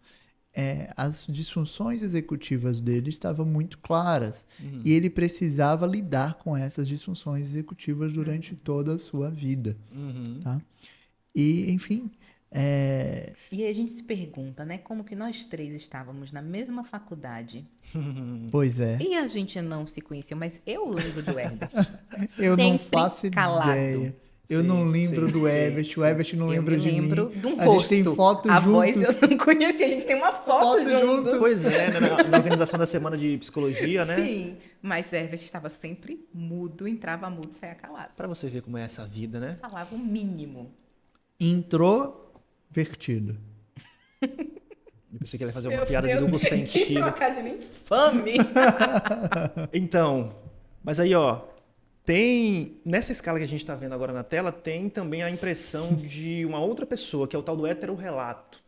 As disfunções executivas dele estavam muito claras e ele precisava lidar com essas disfunções executivas durante toda a sua vida. Tá? E, enfim... E aí a gente se pergunta, né? Como que nós três estávamos na mesma faculdade. Pois é. E a gente não se conhecia, mas eu lembro do Herbert. Eu não faço calado. Ideia. Eu não lembro do Herbert, o Herbert não lembra de mim. Eu lembro de um rosto. A gente tem foto a juntos. voz eu não conhecia, a gente tem uma foto juntos. Pois é, né? Na organização da semana de psicologia, né? Sim, mas Herbert estava sempre mudo, entrava mudo, saía calado. Pra você ver como é essa vida, né? Falava o mínimo. Introvertido. Eu pensei que ele ia fazer uma piada de duplo sentido. Trocadilho infame. Então, mas aí, ó, tem, nessa escala que a gente tá vendo agora na tela, tem também a impressão de uma outra pessoa, que é o tal do heterorrelato.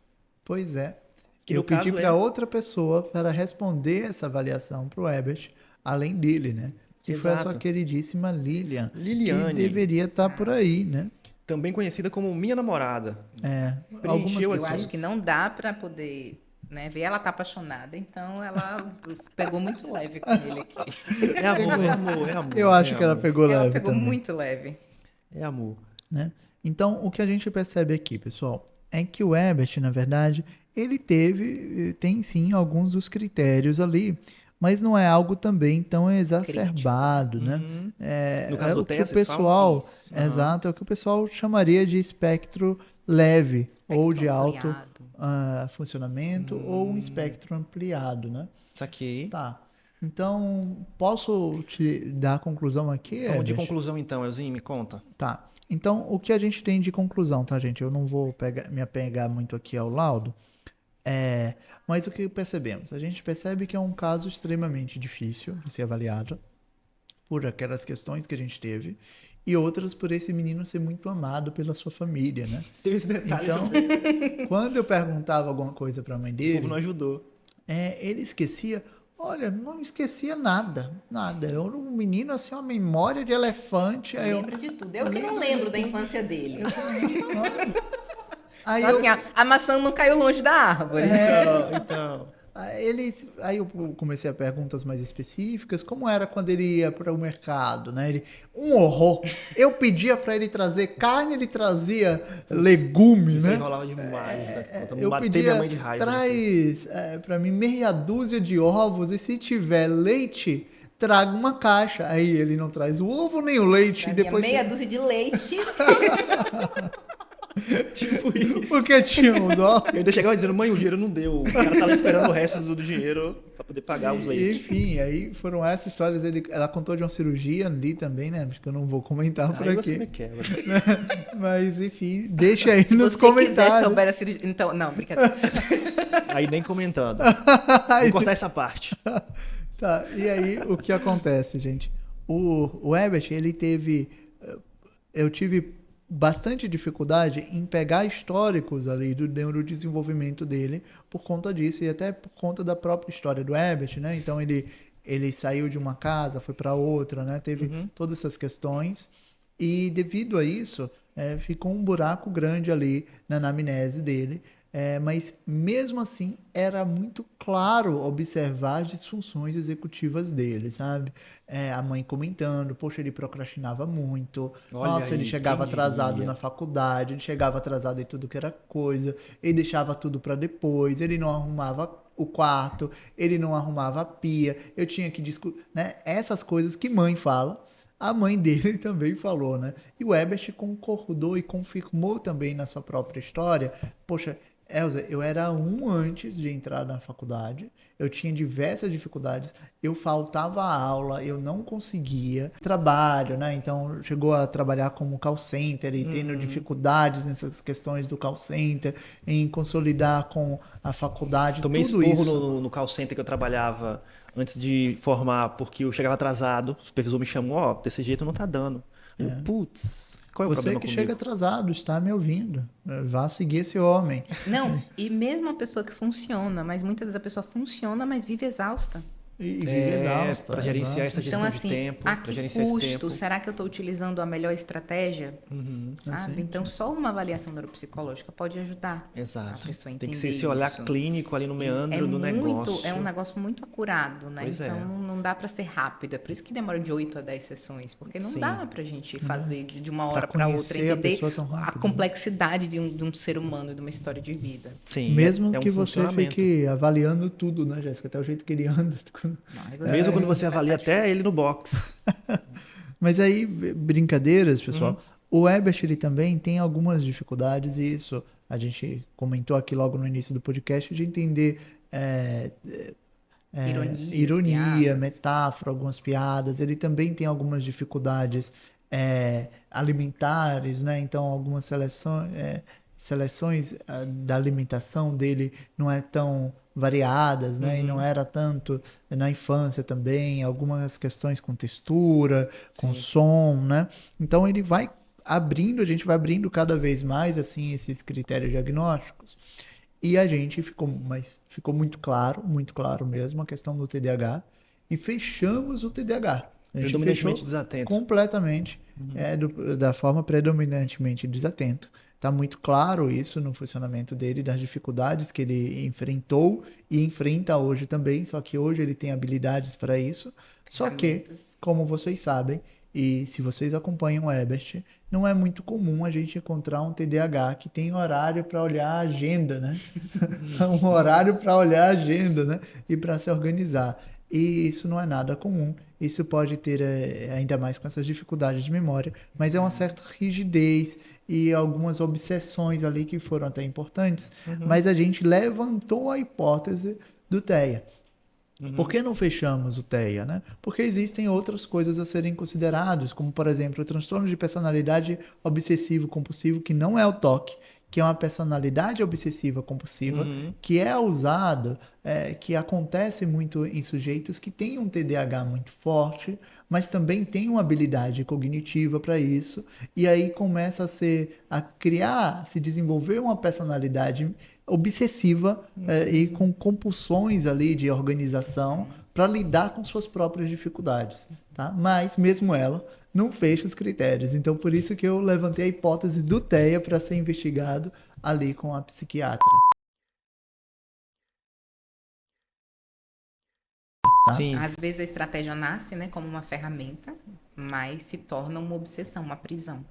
Pois é. Que eu pedi para outra pessoa para responder essa avaliação pro Herbert, além dele, né? Que foi a sua queridíssima Liliane. Que deveria estar por aí, né? Também conhecida como minha namorada. Eu acho que não dá para poder, né, ver ela tá apaixonada, então ela pegou muito leve com ele aqui. É amor. Eu acho que ela pegou leve. Ela pegou também. muito leve. É amor. Né? Então, o que a gente percebe aqui, pessoal, é que o Herbert, na verdade, ele tem sim alguns dos critérios ali, mas não é algo também tão exacerbado, né? No caso do que o pessoal, exato, é o que o pessoal chamaria de espectro leve ou de alto funcionamento ou um espectro ampliado, né? Saquei. Tá. Então, posso te dar a conclusão aqui? Vamos de conclusão então, Elzinho, me conta. Tá. Então, o que a gente tem de conclusão, tá, gente? Eu não vou me apegar muito aqui ao laudo. Mas o que percebemos? A gente percebe que é um caso extremamente difícil de ser avaliado por aquelas questões que a gente teve e outras por esse menino ser muito amado pela sua família, né? Teve esse detalhe. Então, quando eu perguntava alguma coisa para a mãe dele... O povo não ajudou. Ele esquecia... Olha, não esquecia nada. Eu era um menino, assim, uma memória de elefante. Lembra de tudo. Eu que não lembro da infância dele. Aí assim, a maçã não caiu longe da árvore. Então. Aí eu comecei a perguntas mais específicas, como era quando ele ia para o mercado, né? Um horror. Eu pedia para ele trazer carne, ele trazia legume, né? Enrolava demais. Eu pedia, traz para mim meia dúzia de ovos e se tiver leite, traga uma caixa. Aí ele não traz o ovo nem o leite. Depois meia dúzia de leite. Tipo isso. Porque tinha um dó. Eu ainda chegava dizendo, mãe, o dinheiro não deu. O cara tá lá esperando o resto do dinheiro pra poder pagar os leites. Enfim, aí foram essas histórias. Ela contou de uma cirurgia ali também, né? Acho que eu não vou comentar por aqui. Você me quebra. Mas, enfim, deixa aí nos comentários. Se você quiser souber a cirurgia... Então, não, brincadeira. Aí nem comentando. Vou cortar essa parte. Tá, e aí o que acontece, gente? O Herbert, ele teve... Eu tive bastante dificuldade em pegar históricos ali do neurodesenvolvimento dele por conta disso e até por conta da própria história do Herbert, né? Então ele saiu de uma casa, foi para outra, né? Teve todas essas questões e devido a isso ficou um buraco grande ali na anamnese dele. Mas mesmo assim era muito claro observar as disfunções executivas dele, sabe? A mãe comentando, poxa, ele procrastinava muito, ele chegava atrasado na faculdade, ele chegava atrasado em tudo que era coisa, ele deixava tudo para depois, ele não arrumava o quarto, ele não arrumava a pia, eu tinha que discutir, né? Essas coisas que mãe fala. A mãe dele também falou, né? E o Herbert concordou e confirmou também na sua própria história. Poxa, Elza, eu era um antes de entrar na faculdade, eu tinha diversas dificuldades, eu faltava aula, eu não conseguia trabalho, né? Então, chegou a trabalhar como call center e tendo dificuldades nessas questões do call center, em consolidar com a faculdade, Tomei tudo esporro isso. no call center que eu trabalhava antes de formar, porque eu chegava atrasado, o supervisor me chamou, ó, desse jeito não tá dando. Eu, putz, qual é o Você problema que comigo? chega atrasado, está me ouvindo. Vá seguir esse homem. Não, e mesmo a pessoa que funciona, mas muitas vezes a pessoa funciona, mas vive exausta. E vive exausta. Para gerenciar exato. essa gestão Então, de assim, tempo, a para que gerenciar esse custo? tempo. Será que eu estou utilizando a melhor estratégia? Sabe? Assim. Então, só uma avaliação neuropsicológica pode ajudar Exato. a pessoa a Tem entender que ser esse olhar isso. clínico ali no meandro do negócio. É um negócio muito acurado, né? Pois é. Então, não dá para ser rápido. É por isso que demora de 8 a 10 sessões, porque não Sim. dá pra gente fazer de uma hora Pra para outra, conhecer a entender pessoa tão a rápido, né? complexidade de um ser humano e de uma história de vida. Sim, Mesmo é um que você funcionamento. fique avaliando tudo, né, Jéssica? Até o jeito que ele anda. Não, aí Mesmo quando você vai avalia tá até difícil. ele no box. Mas aí, brincadeiras, pessoal. O Ebert, ele também tem algumas dificuldades, e isso a gente comentou aqui logo no início do podcast, de entender ironia, piadas. metáfora, algumas piadas. Ele também tem algumas dificuldades alimentares, né? Então, algumas seleções da alimentação dele não é tão variadas, né? E não era tanto na infância também, algumas questões com textura, com som, né? Então ele vai abrindo, a gente vai abrindo cada vez mais assim esses critérios diagnósticos. E a gente ficou muito claro mesmo a questão do TDAH e fechamos o TDAH. A gente Predominantemente fechou desatento. completamente, da forma predominantemente desatento. Está muito claro isso no funcionamento dele, das dificuldades que ele enfrentou e enfrenta hoje também, só que hoje ele tem habilidades para isso. Só que, Ferramentas. como vocês sabem, e se vocês acompanham o Ebert, não é muito comum a gente encontrar um TDAH que tem horário para olhar a agenda, né? Um horário para olhar a agenda, né? E para se organizar. E isso não é nada comum. Isso pode ter, ainda mais com essas dificuldades de memória, mas é uma certa rigidez e algumas obsessões ali que foram até importantes. Mas a gente levantou a hipótese do TEA. Por que não fechamos o TEA, né? Porque existem outras coisas a serem consideradas, como, por exemplo, o transtorno de personalidade obsessivo-compulsivo, que não é o TOC, que é uma personalidade obsessiva compulsiva, que é usado, que acontece muito em sujeitos que têm um TDAH muito forte, mas também tem uma habilidade cognitiva para isso, e aí começa a criar, se desenvolver uma personalidade obsessiva e com compulsões ali de organização para lidar com suas próprias dificuldades, tá? Mas mesmo ela não fecha os critérios. Então, por isso que eu levantei a hipótese do TEA para ser investigado ali com a psiquiatra. Tá? Sim. Às vezes a estratégia nasce, né, como uma ferramenta, mas se torna uma obsessão, uma prisão.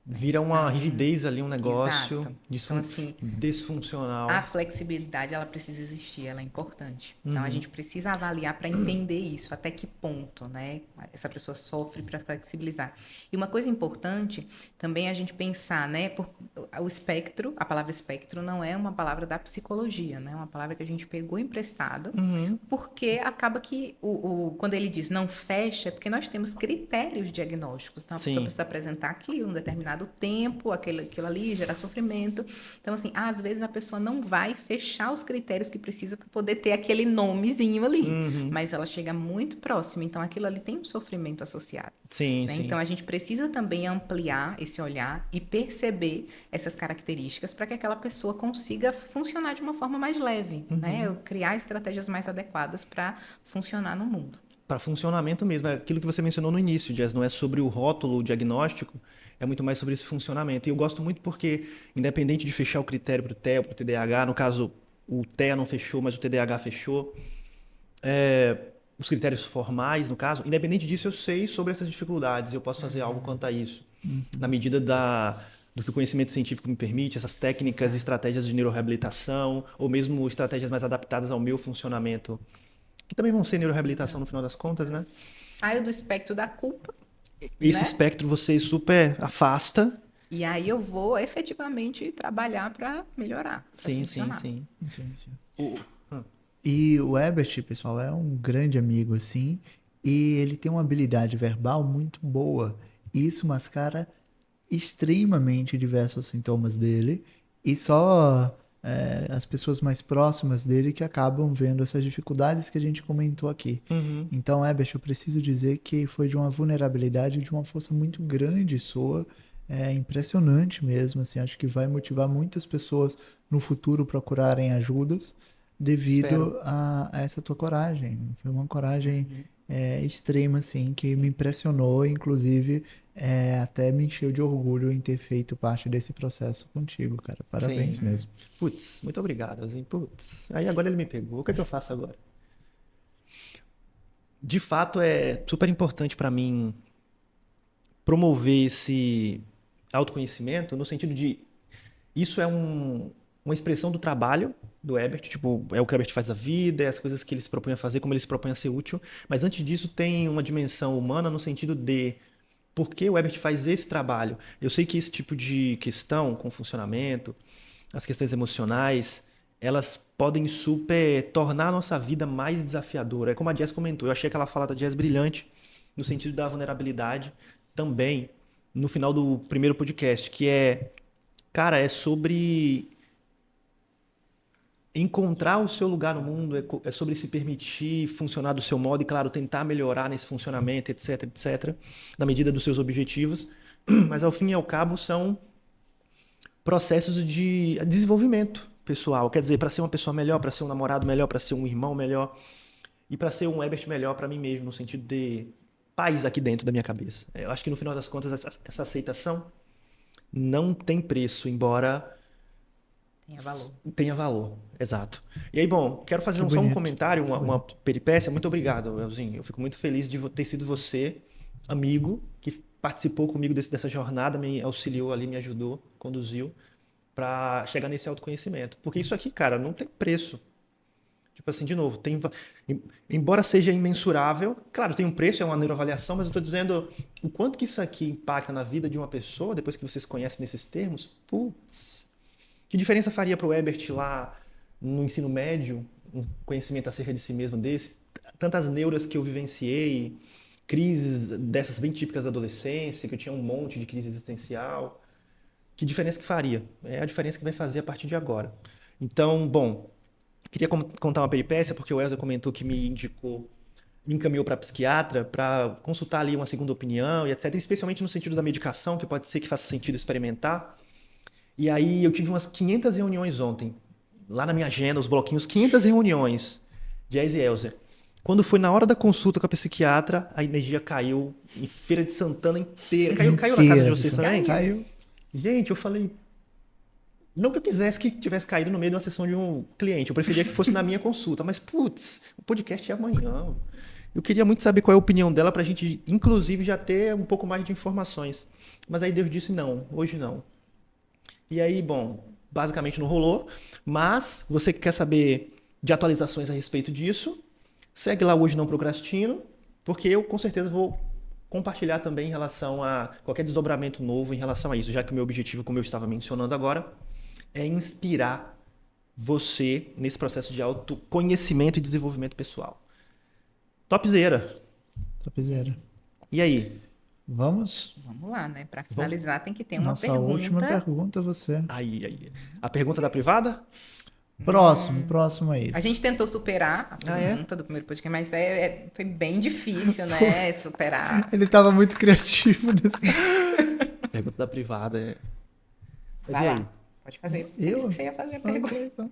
Vira uma rigidez ali, um negócio Exato. Então, assim, desfuncional. a flexibilidade, ela precisa existir, ela é importante. Então, a gente precisa avaliar para entender isso, até que ponto, né, essa pessoa sofre para flexibilizar. E uma coisa importante também é a gente pensar, né, o espectro, a palavra espectro não é uma palavra da psicologia, né, é uma palavra que a gente pegou emprestada, porque acaba que, quando ele diz não fecha, é porque nós temos critérios diagnósticos. Então, a pessoa precisa apresentar aquilo, um determinado tempo, aquilo ali, gerar sofrimento. Então, assim, às vezes a pessoa não vai fechar os critérios que precisa para poder ter aquele nomezinho ali, mas ela chega muito próxima, então aquilo ali tem um sofrimento associado. Sim, Né? sim. Então, a gente precisa também ampliar esse olhar e perceber essas características para que aquela pessoa consiga funcionar de uma forma mais leve, né? Criar estratégias mais adequadas para funcionar no mundo. Para funcionamento mesmo, é aquilo que você mencionou no início, Jess, não é sobre o rótulo, o diagnóstico, é muito mais sobre esse funcionamento. E eu gosto muito porque, independente de fechar o critério para o TEA, para o TDAH, no caso, o TEA não fechou, mas o TDAH fechou, os critérios formais, no caso, independente disso, eu sei sobre essas dificuldades, eu posso fazer algo quanto a isso. Na medida do que o conhecimento científico me permite, essas técnicas e estratégias de neuroreabilitação, ou mesmo estratégias mais adaptadas ao meu funcionamento, que também vão ser neuroreabilitação no final das contas, né? Saio do espectro da culpa. Esse né? espectro você super afasta E aí eu vou efetivamente trabalhar para melhorar. Pra Sim. Entendi. E o Ebert, pessoal, é um grande amigo, assim, e ele tem uma habilidade verbal muito boa. E isso mascara extremamente diversos sintomas dele, e só as pessoas mais próximas dele que acabam vendo essas dificuldades que a gente comentou aqui. Então, Ebert, eu preciso dizer que foi de uma vulnerabilidade, de uma força muito grande sua, impressionante mesmo, assim, acho que vai motivar muitas pessoas no futuro procurarem ajudas devido a essa tua coragem. Foi uma coragem extrema, assim, que me impressionou, inclusive até me encheu de orgulho em ter feito parte desse processo contigo, cara. Parabéns mesmo. Putz, muito obrigado, Elzinho. Putz, aí agora ele me pegou. O que é que eu faço agora? De fato, é super importante para mim promover esse autoconhecimento no sentido de isso é uma expressão do trabalho do Ebert, tipo, é o que o Ebert faz a vida, é as coisas que ele se propõe a fazer, como ele se propõe a ser útil, mas antes disso tem uma dimensão humana no sentido de por que o Ebert faz esse trabalho. Eu sei que esse tipo de questão com funcionamento, as questões emocionais, elas podem super tornar a nossa vida mais desafiadora. É como a Jess comentou, eu achei aquela fala da Jess brilhante, no sentido da vulnerabilidade, também no final do primeiro podcast, que cara, é sobre encontrar o seu lugar no mundo, é sobre se permitir funcionar do seu modo e, claro, tentar melhorar nesse funcionamento, etc, etc, na medida dos seus objetivos. Mas, ao fim e ao cabo, são processos de desenvolvimento pessoal. Quer dizer, para ser uma pessoa melhor, para ser um namorado melhor, para ser um irmão melhor e para ser um Ebert melhor para mim mesmo, no sentido de paz aqui dentro da minha cabeça. Eu acho que, no final das contas, essa aceitação não tem preço, embora tenha valor, exato. E aí, bom, quero fazer só um comentário, uma peripécia. Muito obrigado, Elzinho. Eu fico muito feliz de ter sido você, amigo, que participou comigo dessa jornada, me auxiliou ali, me ajudou, conduziu para chegar nesse autoconhecimento. Porque isso aqui, cara, não tem preço. Tipo assim, de novo, embora seja imensurável, claro, tem um preço, é uma neuroavaliação, mas eu estou dizendo o quanto que isso aqui impacta na vida de uma pessoa, depois que vocês conhecem nesses termos, putz, que diferença faria para o Ebert lá no ensino médio, um conhecimento acerca de si mesmo desse, tantas neuras que eu vivenciei, crises dessas bem típicas da adolescência, que eu tinha um monte de crise existencial, que diferença que faria? É a diferença que vai fazer a partir de agora. Então, bom, queria contar uma peripécia, porque o Elza comentou que me encaminhou para psiquiatra, para consultar ali uma segunda opinião e etc, especialmente no sentido da medicação, que pode ser que faça sentido experimentar. E aí eu tive umas 500 reuniões ontem, lá na minha agenda, os bloquinhos, 500 reuniões de Jess e Elza. Quando foi na hora da consulta com a psiquiatra, a energia caiu em Feira de Santana inteira. Caiu na casa de vocês também? Caiu. Gente, eu falei... Não que eu quisesse que tivesse caído no meio de uma sessão de um cliente. Eu preferia que fosse na minha consulta. Mas, putz, o podcast é amanhã. Eu queria muito saber qual é a opinião dela para a gente, inclusive, já ter um pouco mais de informações. Mas aí Deus disse não, hoje não. E aí, bom, basicamente não rolou. Mas você que quer saber de atualizações a respeito disso, segue lá Hoje Não Procrastino, porque eu com certeza vou compartilhar também em relação a qualquer desdobramento novo em relação a isso, já que o meu objetivo, como eu estava mencionando agora, é inspirar você nesse processo de autoconhecimento e desenvolvimento pessoal. Topzera. Topzera. E aí? Vamos? Vamos lá, né? Para finalizar, tem que ter uma Nossa pergunta. última pergunta, você. Aí. A pergunta da privada? Próximo é isso. A gente tentou superar a pergunta do primeiro podcast, mas foi bem difícil, né? Superar. Ele estava muito criativo nesse. Pergunta da privada. Vai lá. Pode fazer. Você ia fazer a pergunta. Okay, então.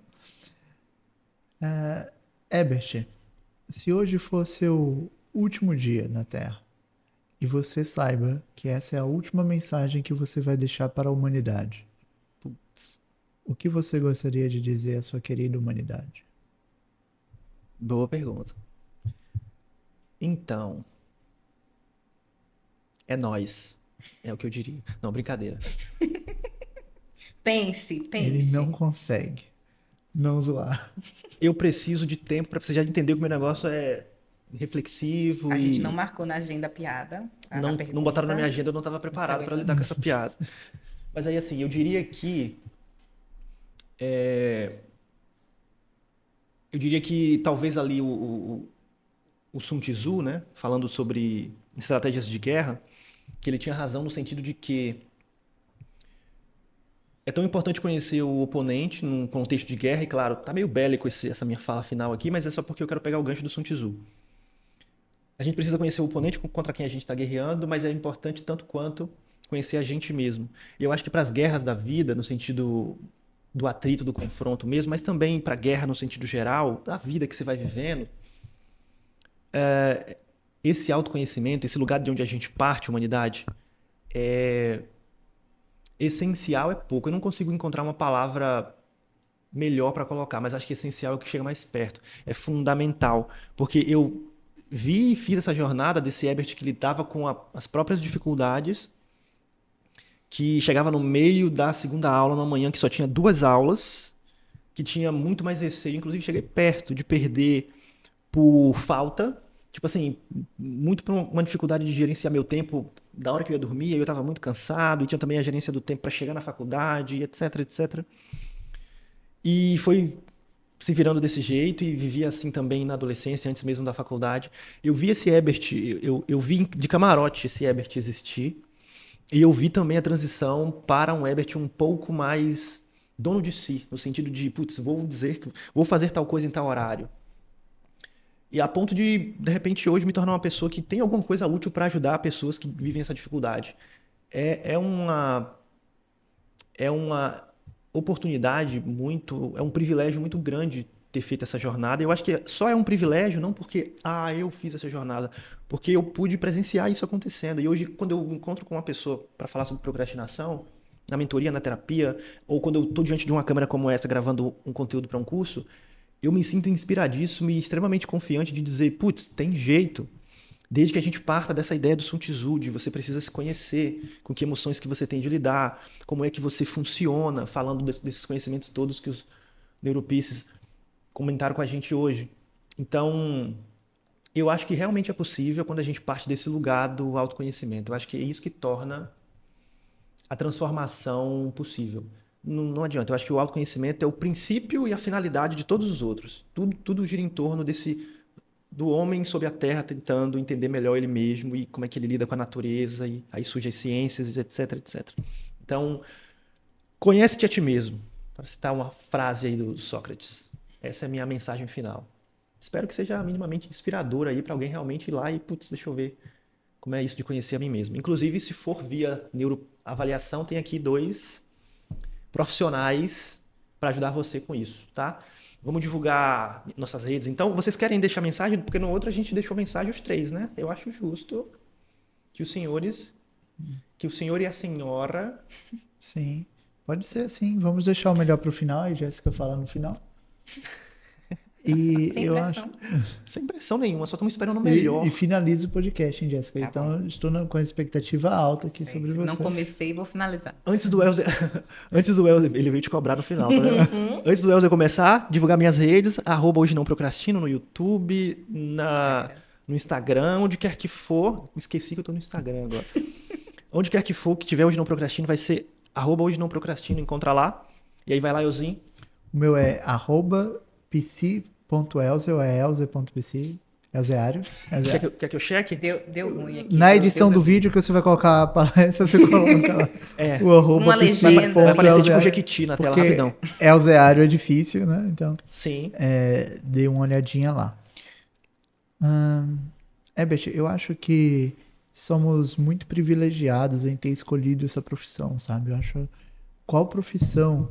Ebert, se hoje fosse o último dia na Terra e você saiba que essa é a última mensagem que você vai deixar para a humanidade, o que você gostaria de dizer à sua querida humanidade? Boa pergunta. Então, é nóis. É o que eu diria. Não, brincadeira. Pense. Ele não consegue não zoar. Eu preciso de tempo para você já entender que o meu negócio é reflexivo. A gente não marcou na agenda a piada. Não botaram na minha agenda, eu não estava preparado para lidar com essa piada. Mas aí, assim, eu diria que... Eu diria que talvez ali o Sun Tzu, né, falando sobre estratégias de guerra, que ele tinha razão no sentido de que é tão importante conhecer o oponente num contexto de guerra, e claro, tá meio bélico essa minha fala final aqui, mas é só porque eu quero pegar o gancho do Sun Tzu. A gente precisa conhecer o oponente contra quem a gente está guerreando, mas é importante tanto quanto conhecer a gente mesmo. E eu acho que para as guerras da vida, no sentido do atrito, do confronto mesmo, mas também para a guerra no sentido geral, da vida que você vai vivendo, esse autoconhecimento, esse lugar de onde a gente parte, humanidade, essencial é pouco. Eu não consigo encontrar uma palavra melhor para colocar, mas acho que essencial é o que chega mais perto. É fundamental, porque eu vi e fiz essa jornada desse Herbert que lidava com as próprias dificuldades, que chegava no meio da segunda aula, numa manhã que só tinha 2 aulas, que tinha muito mais receio. Inclusive, cheguei perto de perder por falta, tipo assim, muito por uma dificuldade de gerenciar meu tempo da hora que eu ia dormir, eu estava muito cansado, e tinha também a gerência do tempo para chegar na faculdade, etc, etc. E foi se virando desse jeito e vivia assim também na adolescência, antes mesmo da faculdade. Eu vi esse Herbert, eu vi de camarote esse Herbert existir, e eu vi também a transição para um Herbert um pouco mais dono de si, no sentido de, putz, vou fazer tal coisa em tal horário. E a ponto de repente, hoje me tornar uma pessoa que tem alguma coisa útil para ajudar pessoas que vivem essa dificuldade. É uma oportunidade é um privilégio muito grande ter feito essa jornada. Eu acho que só é um privilégio, não porque eu fiz essa jornada, porque eu pude presenciar isso acontecendo. E hoje, quando eu encontro com uma pessoa para falar sobre procrastinação, na mentoria, na terapia, ou quando eu estou diante de uma câmera como essa, gravando um conteúdo para um curso, eu me sinto inspiradíssimo e extremamente confiante de dizer, putz, tem jeito. Desde que a gente parta dessa ideia do Sun Tzu, de você precisa se conhecer, com que emoções que você tem de lidar, como é que você funciona, falando desses conhecimentos todos que os neuropices comentaram com a gente hoje. Então, eu acho que realmente é possível quando a gente parte desse lugar do autoconhecimento. Eu acho que é isso que torna a transformação possível. Não adianta, eu acho que o autoconhecimento é o princípio e a finalidade de todos os outros. Tudo gira em torno do homem sobre a terra tentando entender melhor ele mesmo e como é que ele lida com a natureza, e aí surgem as ciências, etc, etc. Então, conhece-te a ti mesmo, para citar uma frase aí do Sócrates. Essa é a minha mensagem final. Espero que seja minimamente inspiradora aí para alguém realmente ir lá e, putz, deixa eu ver como é isso de conhecer a mim mesmo. Inclusive, se for via neuroavaliação, tem aqui 2 profissionais para ajudar você com isso, tá? Vamos divulgar nossas redes. Então, vocês querem deixar mensagem? Porque no outro a gente deixou mensagem os 3, né? Eu acho justo que o senhor e a senhora... Sim, pode ser assim. Vamos deixar o melhor para o final, e Jéssica fala no final. E sem pressão. Sem pressão nenhuma, só estamos esperando o melhor. E finaliza o podcast, hein, Jéssica? Tá então, bom. Estou com a expectativa alta aqui sobre você. Não comecei, vou finalizar. Antes do Elzer, ele veio te cobrar no final, tá vendo? Antes do Elzer começar, divulgar minhas redes, @hoje não procrastino no YouTube, no Instagram, onde quer que for. Esqueci que eu tô no Instagram agora. Onde quer que for, que tiver Hoje Não Procrastino, vai ser @hoje não procrastino, encontra lá. E aí vai lá, Elzinho. O meu é @pc.elze ou é elze.pc. Elzeário. Quer que eu cheque? Deu ruim aqui. Na edição do vídeo que você vai colocar a palestra, você coloca lá o uma legenda. Vai aparecer tipo Jequiti na tela, rapidão. Elzeário é difícil, né? Então, sim. Dê uma olhadinha lá. Beth, eu acho que somos muito privilegiados em ter escolhido essa profissão, sabe? Eu acho, qual profissão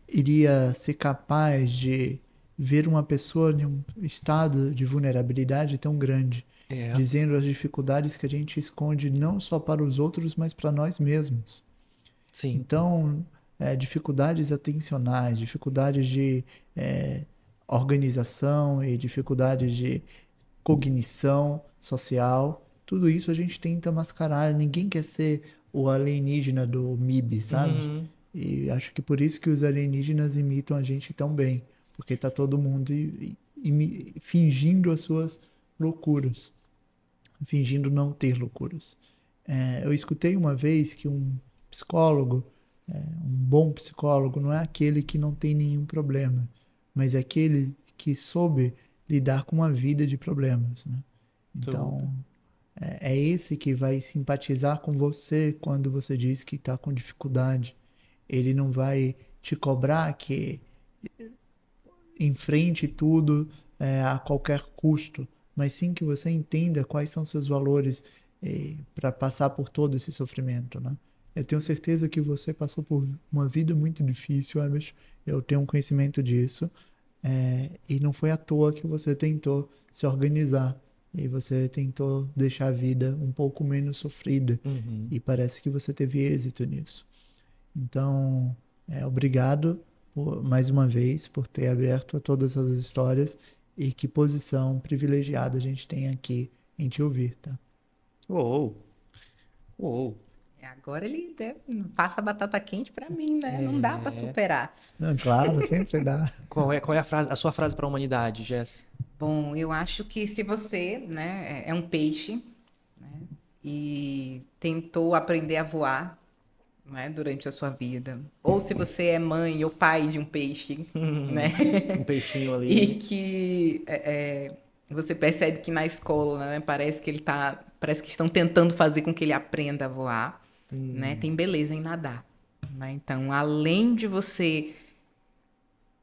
iria ser capaz de ver uma pessoa em um estado de vulnerabilidade tão grande, dizendo as dificuldades que a gente esconde não só para os outros, mas para nós mesmos. Sim. Então, dificuldades atencionais, dificuldades de organização e dificuldades de cognição social, tudo isso a gente tenta mascarar. Ninguém quer ser o alienígena do MIB, sabe? Uhum. E acho que por isso que os alienígenas imitam a gente tão bem, porque tá todo mundo fingindo as suas loucuras, fingindo não ter loucuras. Eu escutei uma vez que um psicólogo Um bom psicólogo não é aquele que não tem nenhum problema, mas é aquele que soube lidar com uma vida de problemas, né? Então, é esse que vai simpatizar com você quando você diz que está com dificuldade. Ele não vai te cobrar que enfrente tudo a qualquer custo, mas sim que você entenda quais são seus valores para passar por todo esse sofrimento, né? Eu tenho certeza que você passou por uma vida muito difícil, Emerson. Eu tenho um conhecimento disso. E não foi à toa que você tentou se organizar. E você tentou deixar a vida um pouco menos sofrida. Uhum. E parece que você teve êxito nisso. Então, obrigado mais uma vez por ter aberto a todas essas histórias. E que posição privilegiada a gente tem aqui em te ouvir, tá? Uou! Uou! Agora ele passa a batata quente pra mim, né? Não dá pra superar. Não, claro, sempre dá. Qual é a sua frase para a humanidade, Jess? Bom, eu acho que se você, né, é um peixe, né, e tentou aprender a voar, né, durante a sua vida, ou se você é mãe ou pai de um peixe, né, Um peixinho ali. e que você percebe que na escola, né, parece que estão tentando fazer com que ele aprenda a voar, né, tem beleza em nadar, né? Então, além de você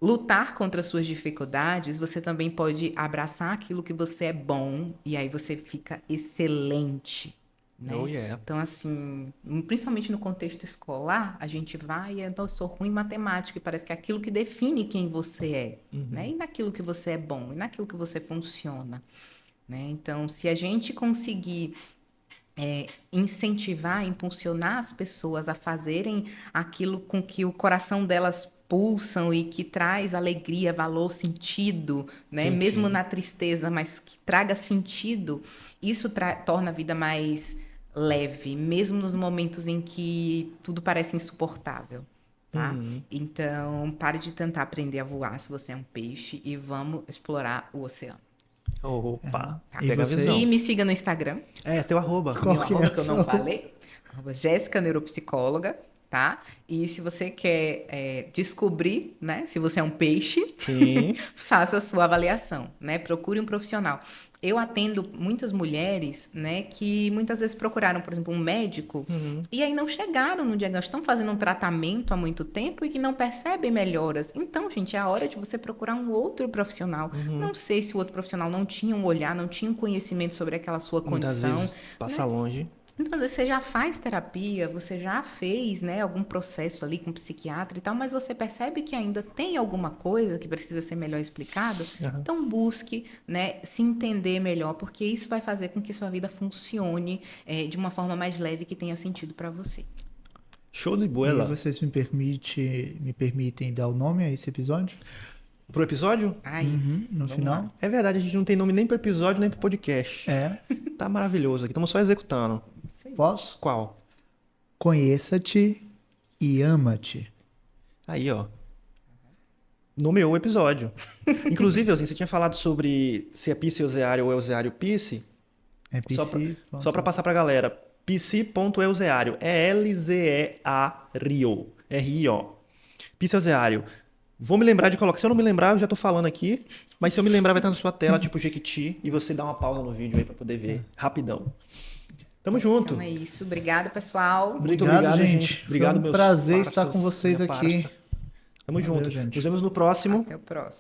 lutar contra as suas dificuldades, você também pode abraçar aquilo que você é bom e aí você fica excelente, né? Oh, yeah. Então, assim, principalmente no contexto escolar, a gente vai e eu sou ruim em matemática e parece que é aquilo que define quem você é, né? E naquilo que você é bom, e naquilo que você funciona, né? Então, se a gente conseguir incentivar, impulsionar as pessoas a fazerem aquilo com que o coração delas pulsam e que traz alegria, valor, sentido, né? Mesmo na tristeza, mas que traga sentido, isso torna a vida mais leve, mesmo nos momentos em que tudo parece insuportável, tá? Então, pare de tentar aprender a voar se você é um peixe e vamos explorar o oceano. Opa! E Pega a você- visão. E me siga no Instagram, Teu arroba. Qual meu que é arroba que eu seu não arroba? falei, arroba Jéssica Neuropsicóloga, tá? E se você quer descobrir, né, se você é um peixe, Sim. faça a sua avaliação, né? Procure um profissional. Eu atendo muitas mulheres, né, que muitas vezes procuraram, por exemplo, um médico e aí não chegaram no diagnóstico, estão fazendo um tratamento há muito tempo e que não percebem melhoras. Então, gente, é a hora de você procurar um outro profissional. Não sei se o outro profissional não tinha um olhar, não tinha um conhecimento sobre aquela sua Muitas condição. vezes passa longe. Então, às vezes, você já faz terapia, você já fez, né, algum processo ali com um psiquiatra e tal, mas você percebe que ainda tem alguma coisa que precisa ser melhor explicado. Então, busque, né, se entender melhor, porque isso vai fazer com que sua vida funcione de uma forma mais leve que tenha sentido para você. Show de E bola. vocês me permitem dar o nome a esse episódio? Pro episódio? Aí, No vamos final? lá. É verdade, a gente não tem nome nem pro episódio, nem pro podcast. Tá maravilhoso aqui, estamos só executando. Posso? Qual? Conheça-te e ama-te. Aí, ó. Nomeou o episódio. Inclusive, assim, você tinha falado sobre se é Psi-Euseário ou Euseário-Psi. É Só PC. Só pra passar pra galera. Psi.euseário. É L-Z-E-A-R-I-O. R-I-O. Psi-Euseário. Vou me lembrar de colocar. Se eu não me lembrar, eu já tô falando aqui. Mas se eu me lembrar, vai estar na sua tela, tipo Jequiti. E você dá uma pausa no vídeo aí pra poder ver. Rapidão. Tamo junto. Então é isso. Obrigado, pessoal. Muito Obrigado, obrigado, gente. gente. Obrigado, Foi um meus prazer parças, estar com vocês minha aqui. parça. Tamo Valeu, junto. gente. Nos vemos no próximo. Até o próximo.